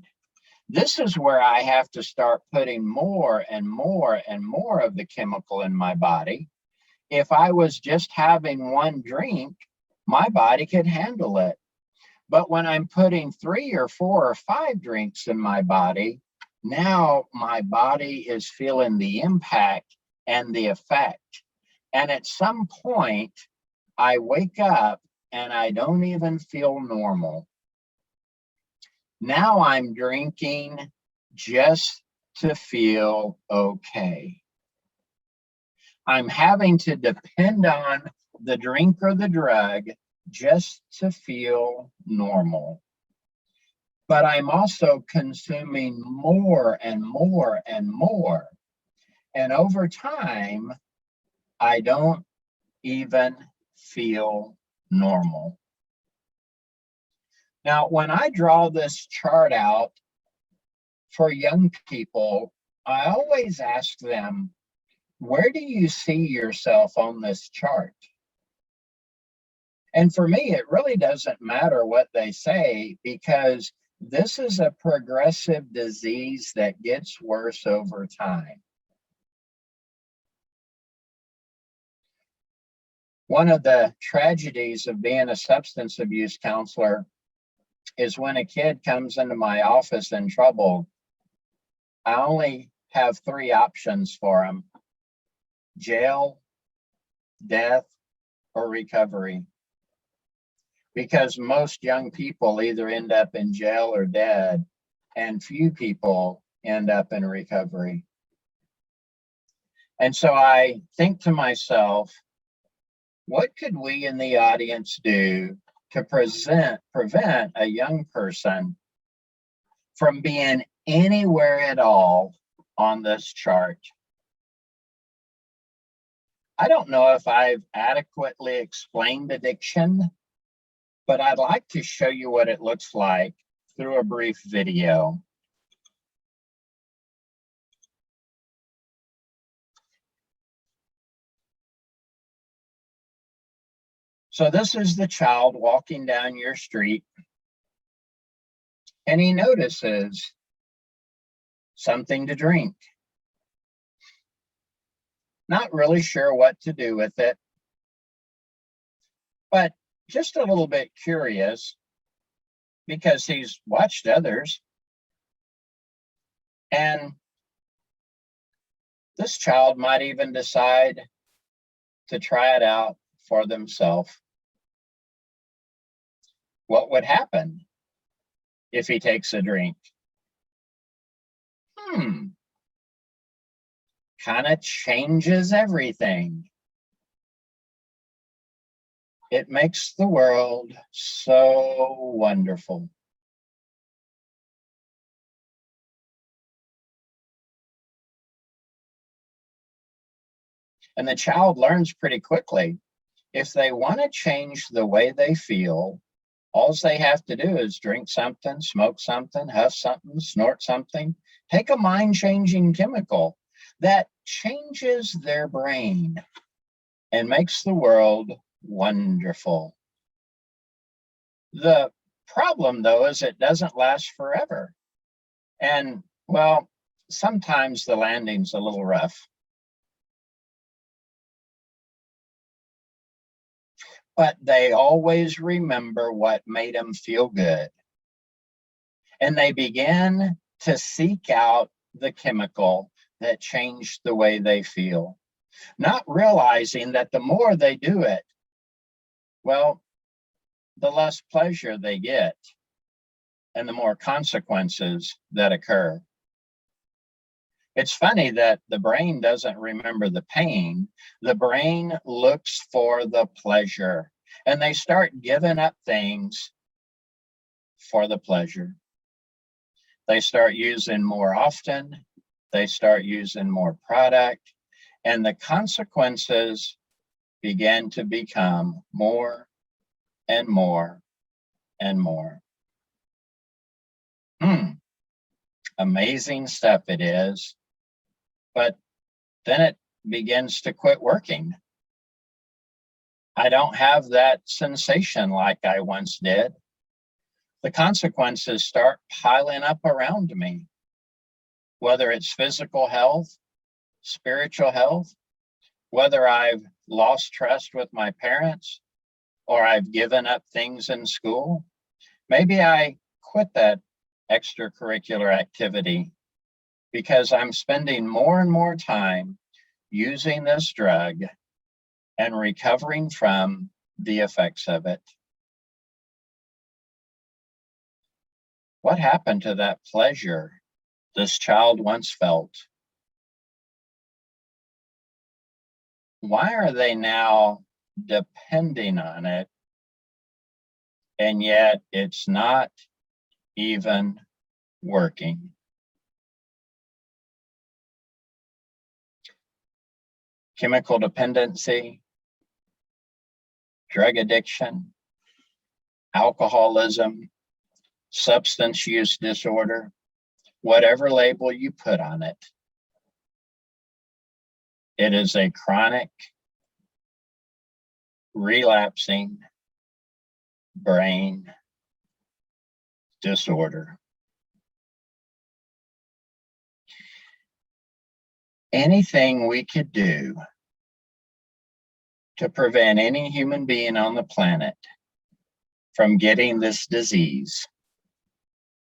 This is where I have to start putting more and more and more of the chemical in my body. If I was just having one drink, my body could handle it. But when I'm putting 3 or 4 or 5 drinks in my body, now my body is feeling the impact and the effect. And at some point, I wake up and I don't even feel normal. Now I'm drinking just to feel okay. I'm having to depend on the drink or the drug just to feel normal. But I'm also consuming more and more and more. And over time, I don't even feel normal. Now, when I draw this chart out for young people, I always ask them, where do you see yourself on this chart? And for me, it really doesn't matter what they say, because this is a progressive disease that gets worse over time. One of the tragedies of being a substance abuse counselor is when a kid comes into my office in trouble, I only have 3 options for them: jail, death, or recovery. Because most young people either end up in jail or dead, and few people end up in recovery. And so I think to myself, what could we in the audience do to prevent a young person from being anywhere at all on this chart? I don't know if I've adequately explained addiction, but I'd like to show you what it looks like through a brief video. So this is the child walking down your street, and he notices something to drink. Not really sure what to do with it, but just a little bit curious because he's watched others. And this child might even decide to try it out for themselves. What would happen if he takes a drink? Kind of changes everything. It makes the world so wonderful. And the child learns pretty quickly. If they want to change the way they feel, all they have to do is drink something, smoke something, huff something, snort something, take a mind-changing chemical that changes their brain and makes the world wonderful. The problem, though, is it doesn't last forever. And, well, sometimes the landing's a little rough. But they always remember what made them feel good. And they begin to seek out the chemical that changed the way they feel, not realizing that the more they do it, well, the less pleasure they get and the more consequences that occur. It's funny that the brain doesn't remember the pain. The brain looks for the pleasure, and they start giving up things for the pleasure. They start using more often. They start using more product, and the consequences begin to become more and more and more. Amazing stuff it is. But then it begins to quit working. I don't have that sensation like I once did. The consequences start piling up around me, whether it's physical health, spiritual health, whether I've lost trust with my parents, or I've given up things in school. Maybe I quit that extracurricular activity because I'm spending more and more time using this drug and recovering from the effects of it. What happened to that pleasure this child once felt? Why are they now depending on it, and yet it's not even working? Chemical dependency, drug addiction, alcoholism, substance use disorder, whatever label you put on it, it is a chronic, relapsing brain disorder. Anything we could do to prevent any human being on the planet from getting this disease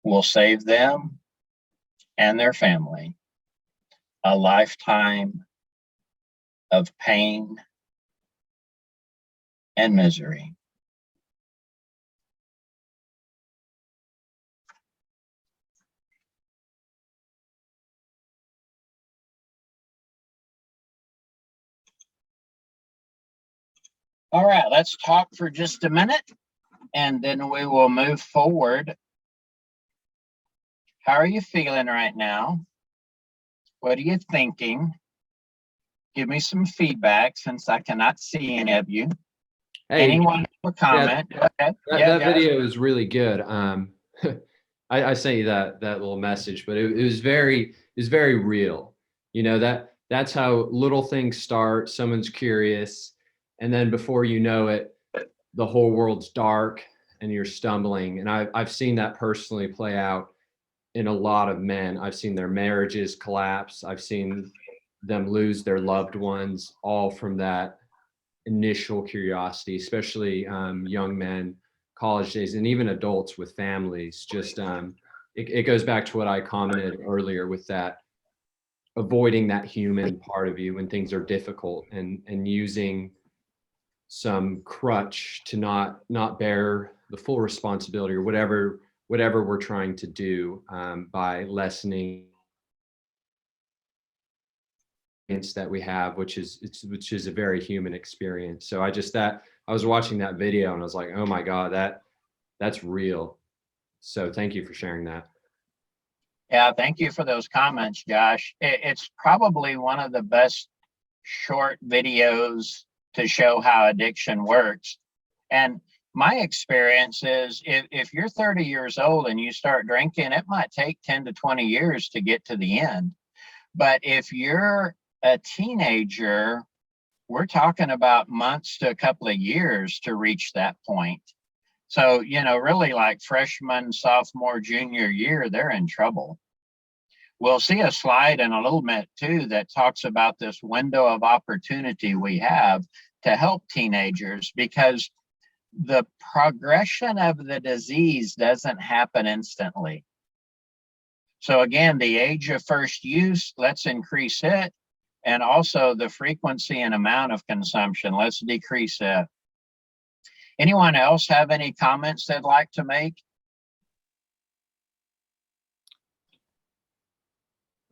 will save them and their family a lifetime of pain and misery. All right, let's talk for just a minute and then we will move forward. How are you feeling right now? What are you thinking? Give me some feedback since I cannot see any of you. Hey, Anyone have a comment? Go ahead. that guys. video is really good. I sent you that little message, but it was very real. You know, that's how little things start. Someone's curious, and then before you know it, the whole world's dark and you're stumbling. And I've seen that personally play out in a lot of men. I've seen their marriages collapse. I've seen them lose their loved ones, all from that initial curiosity, especially young men, college days, and even adults with families. Just it goes back to what I commented earlier with that avoiding that human part of you when things are difficult, and using some crutch to not bear the full responsibility, or whatever we're trying to do, by lessening that we have, which is a very human experience. So I was watching that video and I was like, oh my God, that's real. So thank you for sharing that. Yeah, thank you for those comments, Josh. It's probably one of the best short videos to show how addiction works. And my experience is if you're 30 years old and you start drinking, it might take 10 to 20 years to get to the end. But if you're a teenager, we're talking about months to a couple of years to reach that point. So, you know, really like freshman, sophomore, junior year, they're in trouble. We'll see a slide in a little bit too that talks about this window of opportunity we have to help teenagers, because the progression of the disease doesn't happen instantly. So again, the age of first use, let's increase it. And also the frequency and amount of consumption, let's decrease it. Anyone else have any comments they'd like to make?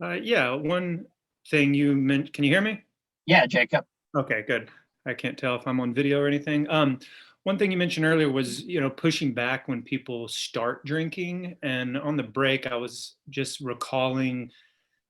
Yeah, one thing you meant, can you hear me? Yeah, Jacob. Okay, good. I can't tell if I'm on video or anything. One thing you mentioned earlier was, pushing back when people start drinking. And on the break, I was just recalling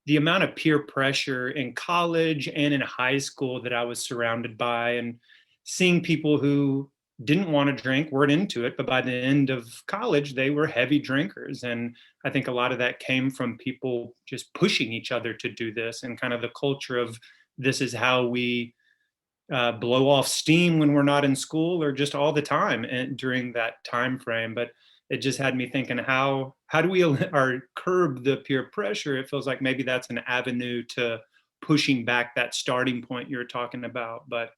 the amount of peer pressure in college and in high school that I was surrounded by, and seeing people who didn't want to drink, weren't into it, but by the end of college, they were heavy drinkers. And I think a lot of that came from people just pushing each other to do this, and kind of the culture of this is how we blow off steam when we're not in school, or just all the time and during that time frame. But it just had me thinking, how do we curb the peer pressure? It feels like maybe that's an avenue to pushing back that starting point you're talking about. But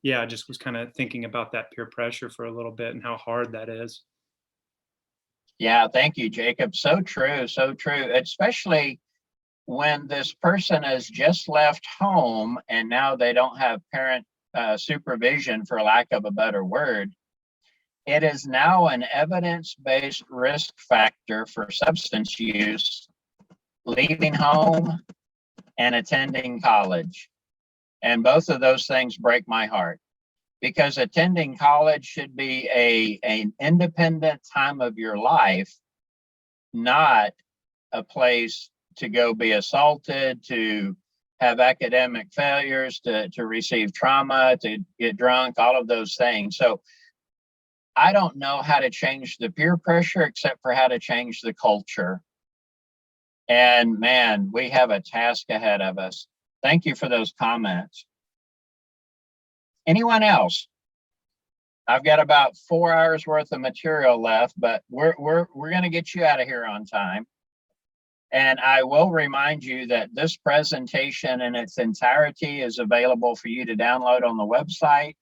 yeah, I just was kind of thinking about that peer pressure for a little bit and how hard that is. Yeah, thank you, Jacob. So true, so true. Especially when this person has just left home and now they don't have parent supervision, for lack of a better word. It is now an evidence-based risk factor for substance use, leaving home and attending college. And both of those things break my heart, because attending college should be an independent time of your life, not a place to go be assaulted, to have academic failures, to receive trauma, to get drunk, all of those things. So I don't know how to change the peer pressure except for how to change the culture. And man, we have a task ahead of us. Thank you for those comments. Anyone else? I've got about 4 hours worth of material left, but we're going to get you out of here on time. And I will remind you that this presentation in its entirety is available for you to download on the website,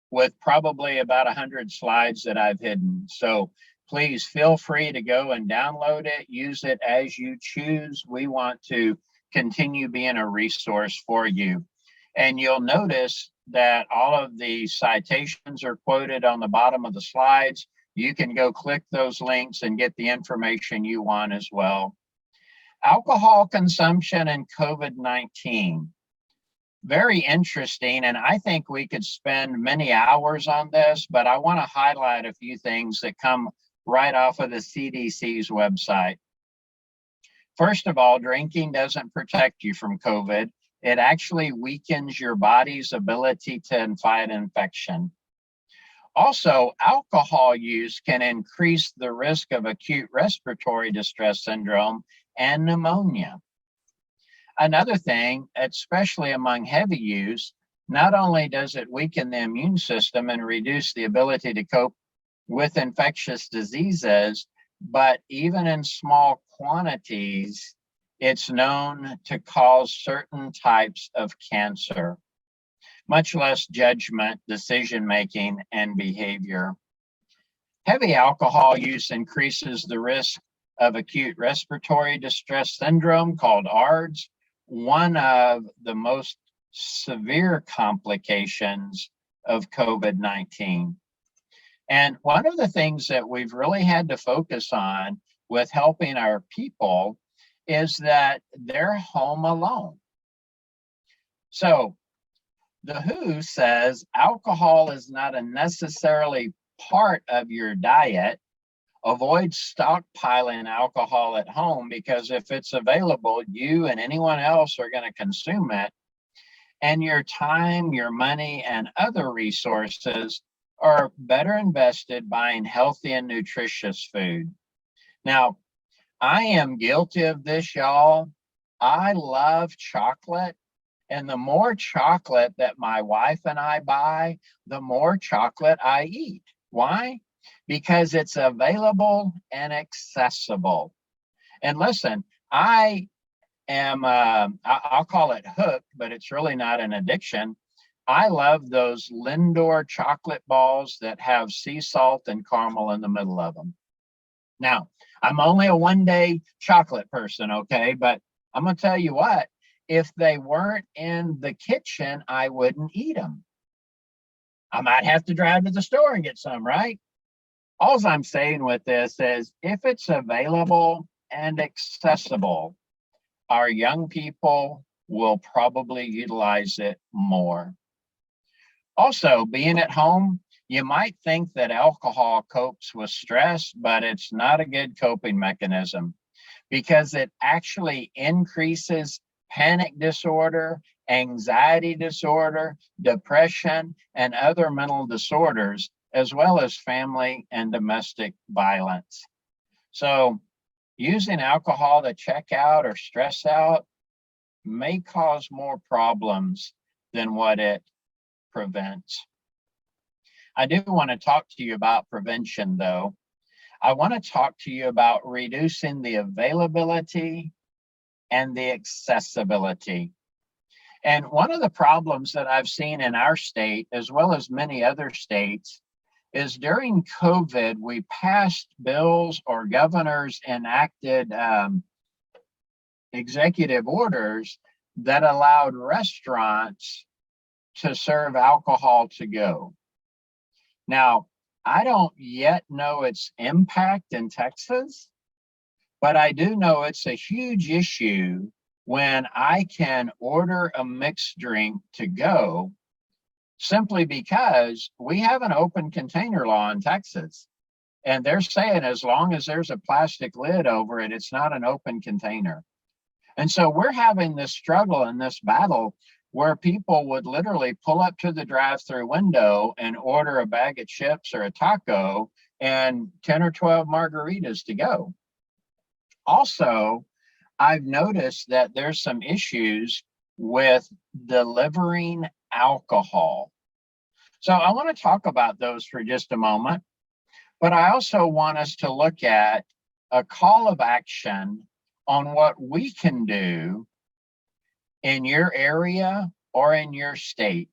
with probably about 100 slides that I've hidden. So Please feel free to go and download it, use it as you choose. We want to continue being a resource for you. And you'll notice that all of the citations are quoted on the bottom of the slides. You can go click those links and get the information you want as well. Alcohol consumption and COVID-19. Very interesting, and I think we could spend many hours on this, but I want to highlight a few things that come right off of the CDC's website. First of all, drinking doesn't protect you from COVID. It actually weakens your body's ability to fight infection. Also, alcohol use can increase the risk of acute respiratory distress syndrome and pneumonia. Another thing, especially among heavy use, not only does it weaken the immune system and reduce the ability to cope with infectious diseases, but even in small quantities, it's known to cause certain types of cancer, much less judgment, decision-making, and behavior. Heavy alcohol use increases the risk of acute respiratory distress syndrome, called ARDS, one of the most severe complications of COVID-19. And one of the things that we've really had to focus on with helping our people is that they're home alone. So the WHO says alcohol is not a necessarily part of your diet. Avoid stockpiling alcohol at home, because if it's available, you and anyone else are going to consume it. And your time, your money, and other resources are better invested buying healthy and nutritious food. Now, I am guilty of this, y'all. I love chocolate. And the more chocolate that my wife and I buy, the more chocolate I eat. Why? Because it's available and accessible. And listen, I am, I'll call it hooked, but it's really not an addiction. I love those Lindor chocolate balls that have sea salt and caramel in the middle of them. Now, I'm only a one-day chocolate person, okay? But I'm gonna tell you what, if they weren't in the kitchen, I wouldn't eat them. I might have to drive to the store and get some, right? All I'm saying with this is, if it's available and accessible, our young people will probably utilize it more. Also, being at home, you might think that alcohol copes with stress, but it's not a good coping mechanism, because it actually increases panic disorder, anxiety disorder, depression, and other mental disorders, as well as family and domestic violence. So using alcohol to check out or stress out may cause more problems than what it prevents. I do want to talk to you about prevention, though. I want to talk to you about reducing the availability and the accessibility. And one of the problems that I've seen in our state, as well as many other states, is during COVID, we passed bills, or governors enacted executive orders that allowed restaurants to serve alcohol to go. Now, I don't yet know its impact in Texas, but I do know it's a huge issue when I can order a mixed drink to go, simply because we have an open container law in Texas. And they're saying as long as there's a plastic lid over it, it's not an open container. And so we're having this struggle and this battle where people would literally pull up to the drive-through window and order a bag of chips or a taco and 10 or 12 margaritas to go. Also, I've noticed that there's some issues with delivering alcohol. So I want to talk about those for just a moment, but I also want us to look at a call of action on what we can do in your area or in your state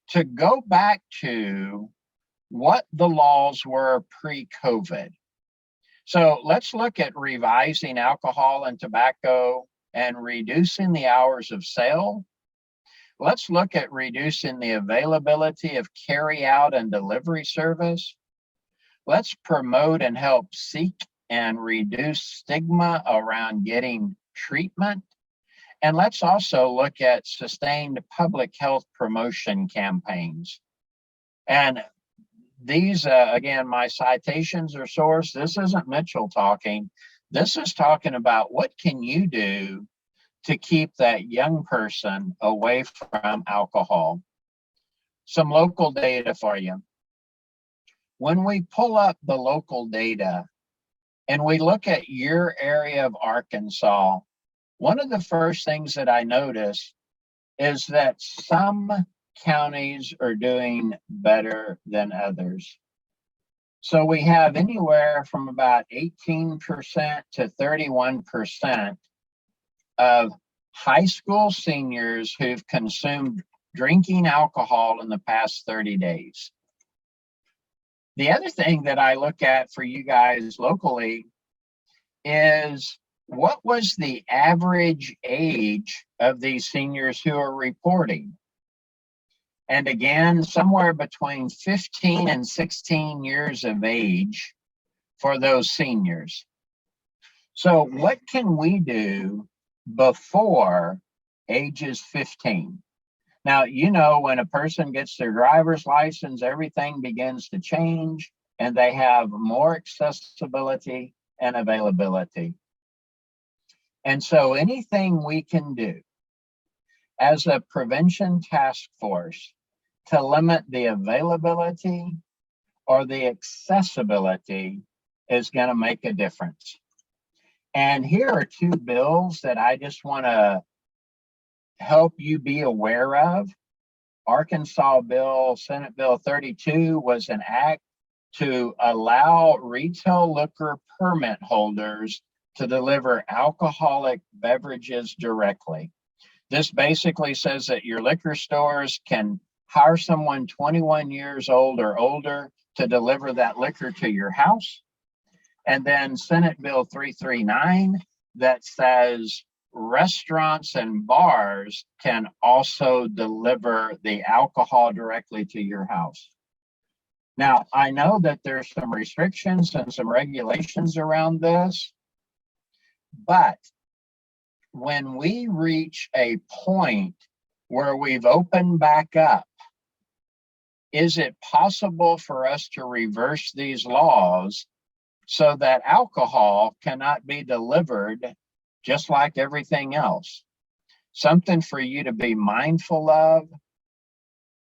to go back to what the laws were pre-COVID. So let's look at revising alcohol and tobacco and reducing the hours of sale. Let's look at reducing the availability of carry out and delivery service. Let's promote and help seek and reduce stigma around getting treatment. And let's also look at sustained public health promotion campaigns. And these, again, my citations are sourced. This isn't Mitchell talking. This is talking about what can you do to keep that young person away from alcohol. Some local data for you. When we pull up the local data and we look at your area of Arkansas, one of the first things that I notice is that some counties are doing better than others. So we have anywhere from about 18% to 31% of high school seniors who've consumed drinking alcohol in the past 30 days. The other thing that I look at for you guys locally is what was the average age of these seniors who are reporting? And again, somewhere between 15 and 16 years of age for those seniors. So what can we do before ages 15? Now, you know, when a person gets their driver's license, everything begins to change and they have more accessibility and availability. And so anything we can do as a prevention task force to limit the availability or the accessibility is going to make a difference. And here are two bills that I just want to help you be aware of. Arkansas Bill, Senate Bill 32 was an act to allow retail liquor permit holders to deliver alcoholic beverages directly. This basically says that your liquor stores can hire someone 21 years old or older to deliver that liquor to your house. And then Senate Bill 339 that says restaurants and bars can also deliver the alcohol directly to your house. Now, I know that there's some restrictions and some regulations around this, but when we reach a point where we've opened back up, is it possible for us to reverse these laws so that alcohol cannot be delivered just like everything else? Something for you to be mindful of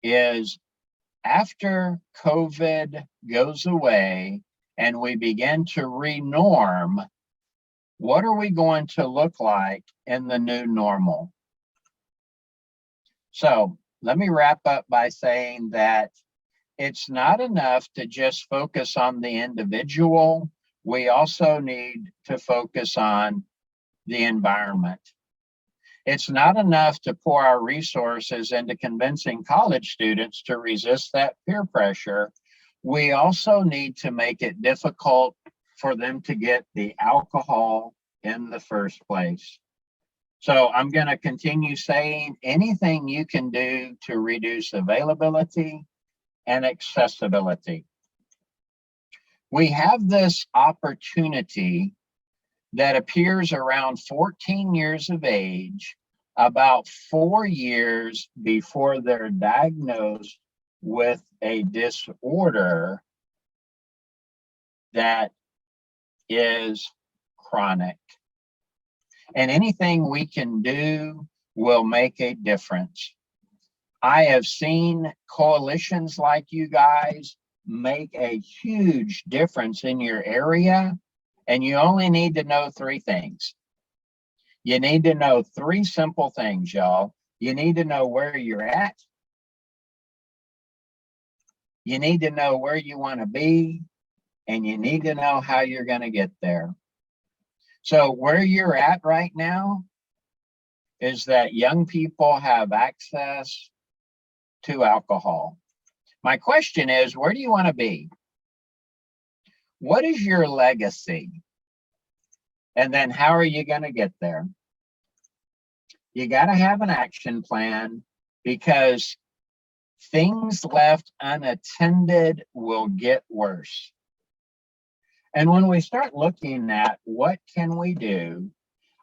is after COVID goes away and we begin to re-norm, what are we going to look like in the new normal? So let me wrap up by saying that it's not enough to just focus on the individual. We also need to focus on the environment. It's not enough to pour our resources into convincing college students to resist that peer pressure. We also need to make it difficult for them to get the alcohol in the first place. So I'm going to continue saying anything you can do to reduce availability and accessibility. We have this opportunity that appears around 14 years of age, about 4 years before they're diagnosed with a disorder that is chronic. And anything we can do will make a difference. I have seen coalitions like you guys make a huge difference in your area, and you only need to know 3 things. You need to know 3 simple things, y'all. You need to know where you're at. You need to know where you want to be, and you need to know how you're going to get there. So where you're at right now is that young people have access to alcohol. My question is, where do you want to be? What is your legacy? And then how are you going to get there? You got to have an action plan, because things left unattended will get worse. And when we start looking at what can we do,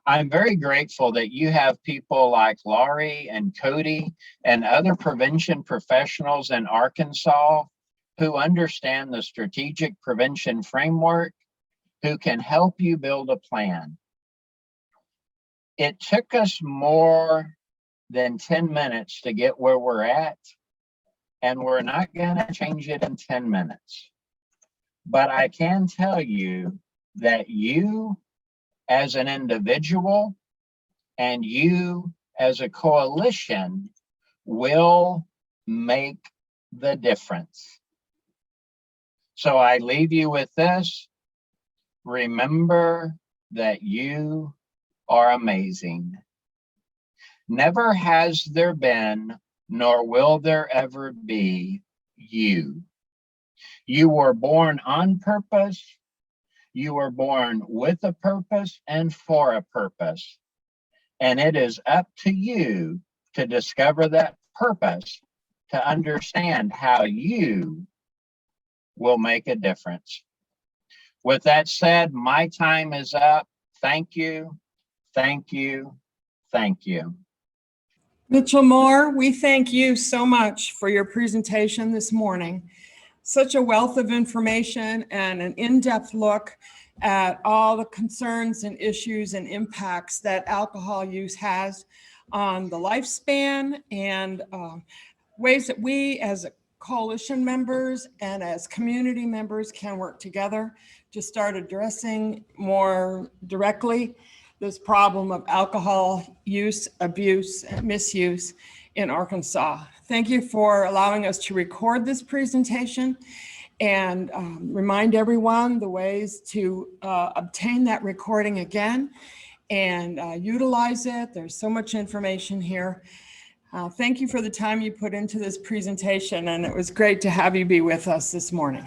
I'm very grateful that you have people like Laurie and Cody and other prevention professionals in Arkansas who understand the strategic prevention framework, who can help you build a plan. It took us more than 10 minutes to get where we're at, and we're not going to change it in 10 minutes. But I can tell you that you as an individual and you as a coalition will make the difference. So I leave you with this. Remember that you are amazing. Never has there been, nor will there ever be, you. You were born on purpose. You were born with a purpose and for a purpose. And it is up to you to discover that purpose, to understand how you will make a difference. With that said, my time is up. Thank you. Thank you. Thank you. Mitchel Moore, we thank you so much for your presentation this morning. Such a wealth of information and an in-depth look at all the concerns and issues and impacts that alcohol use has on the lifespan, and ways that we as coalition members and as community members can work together to start addressing more directly this problem of alcohol use, abuse, and misuse in Arkansas. Thank you for allowing us to record this presentation, and remind everyone the ways to obtain that recording again and utilize it. There's so much information here. Thank you for the time you put into this presentation, and it was great to have you be with us this morning.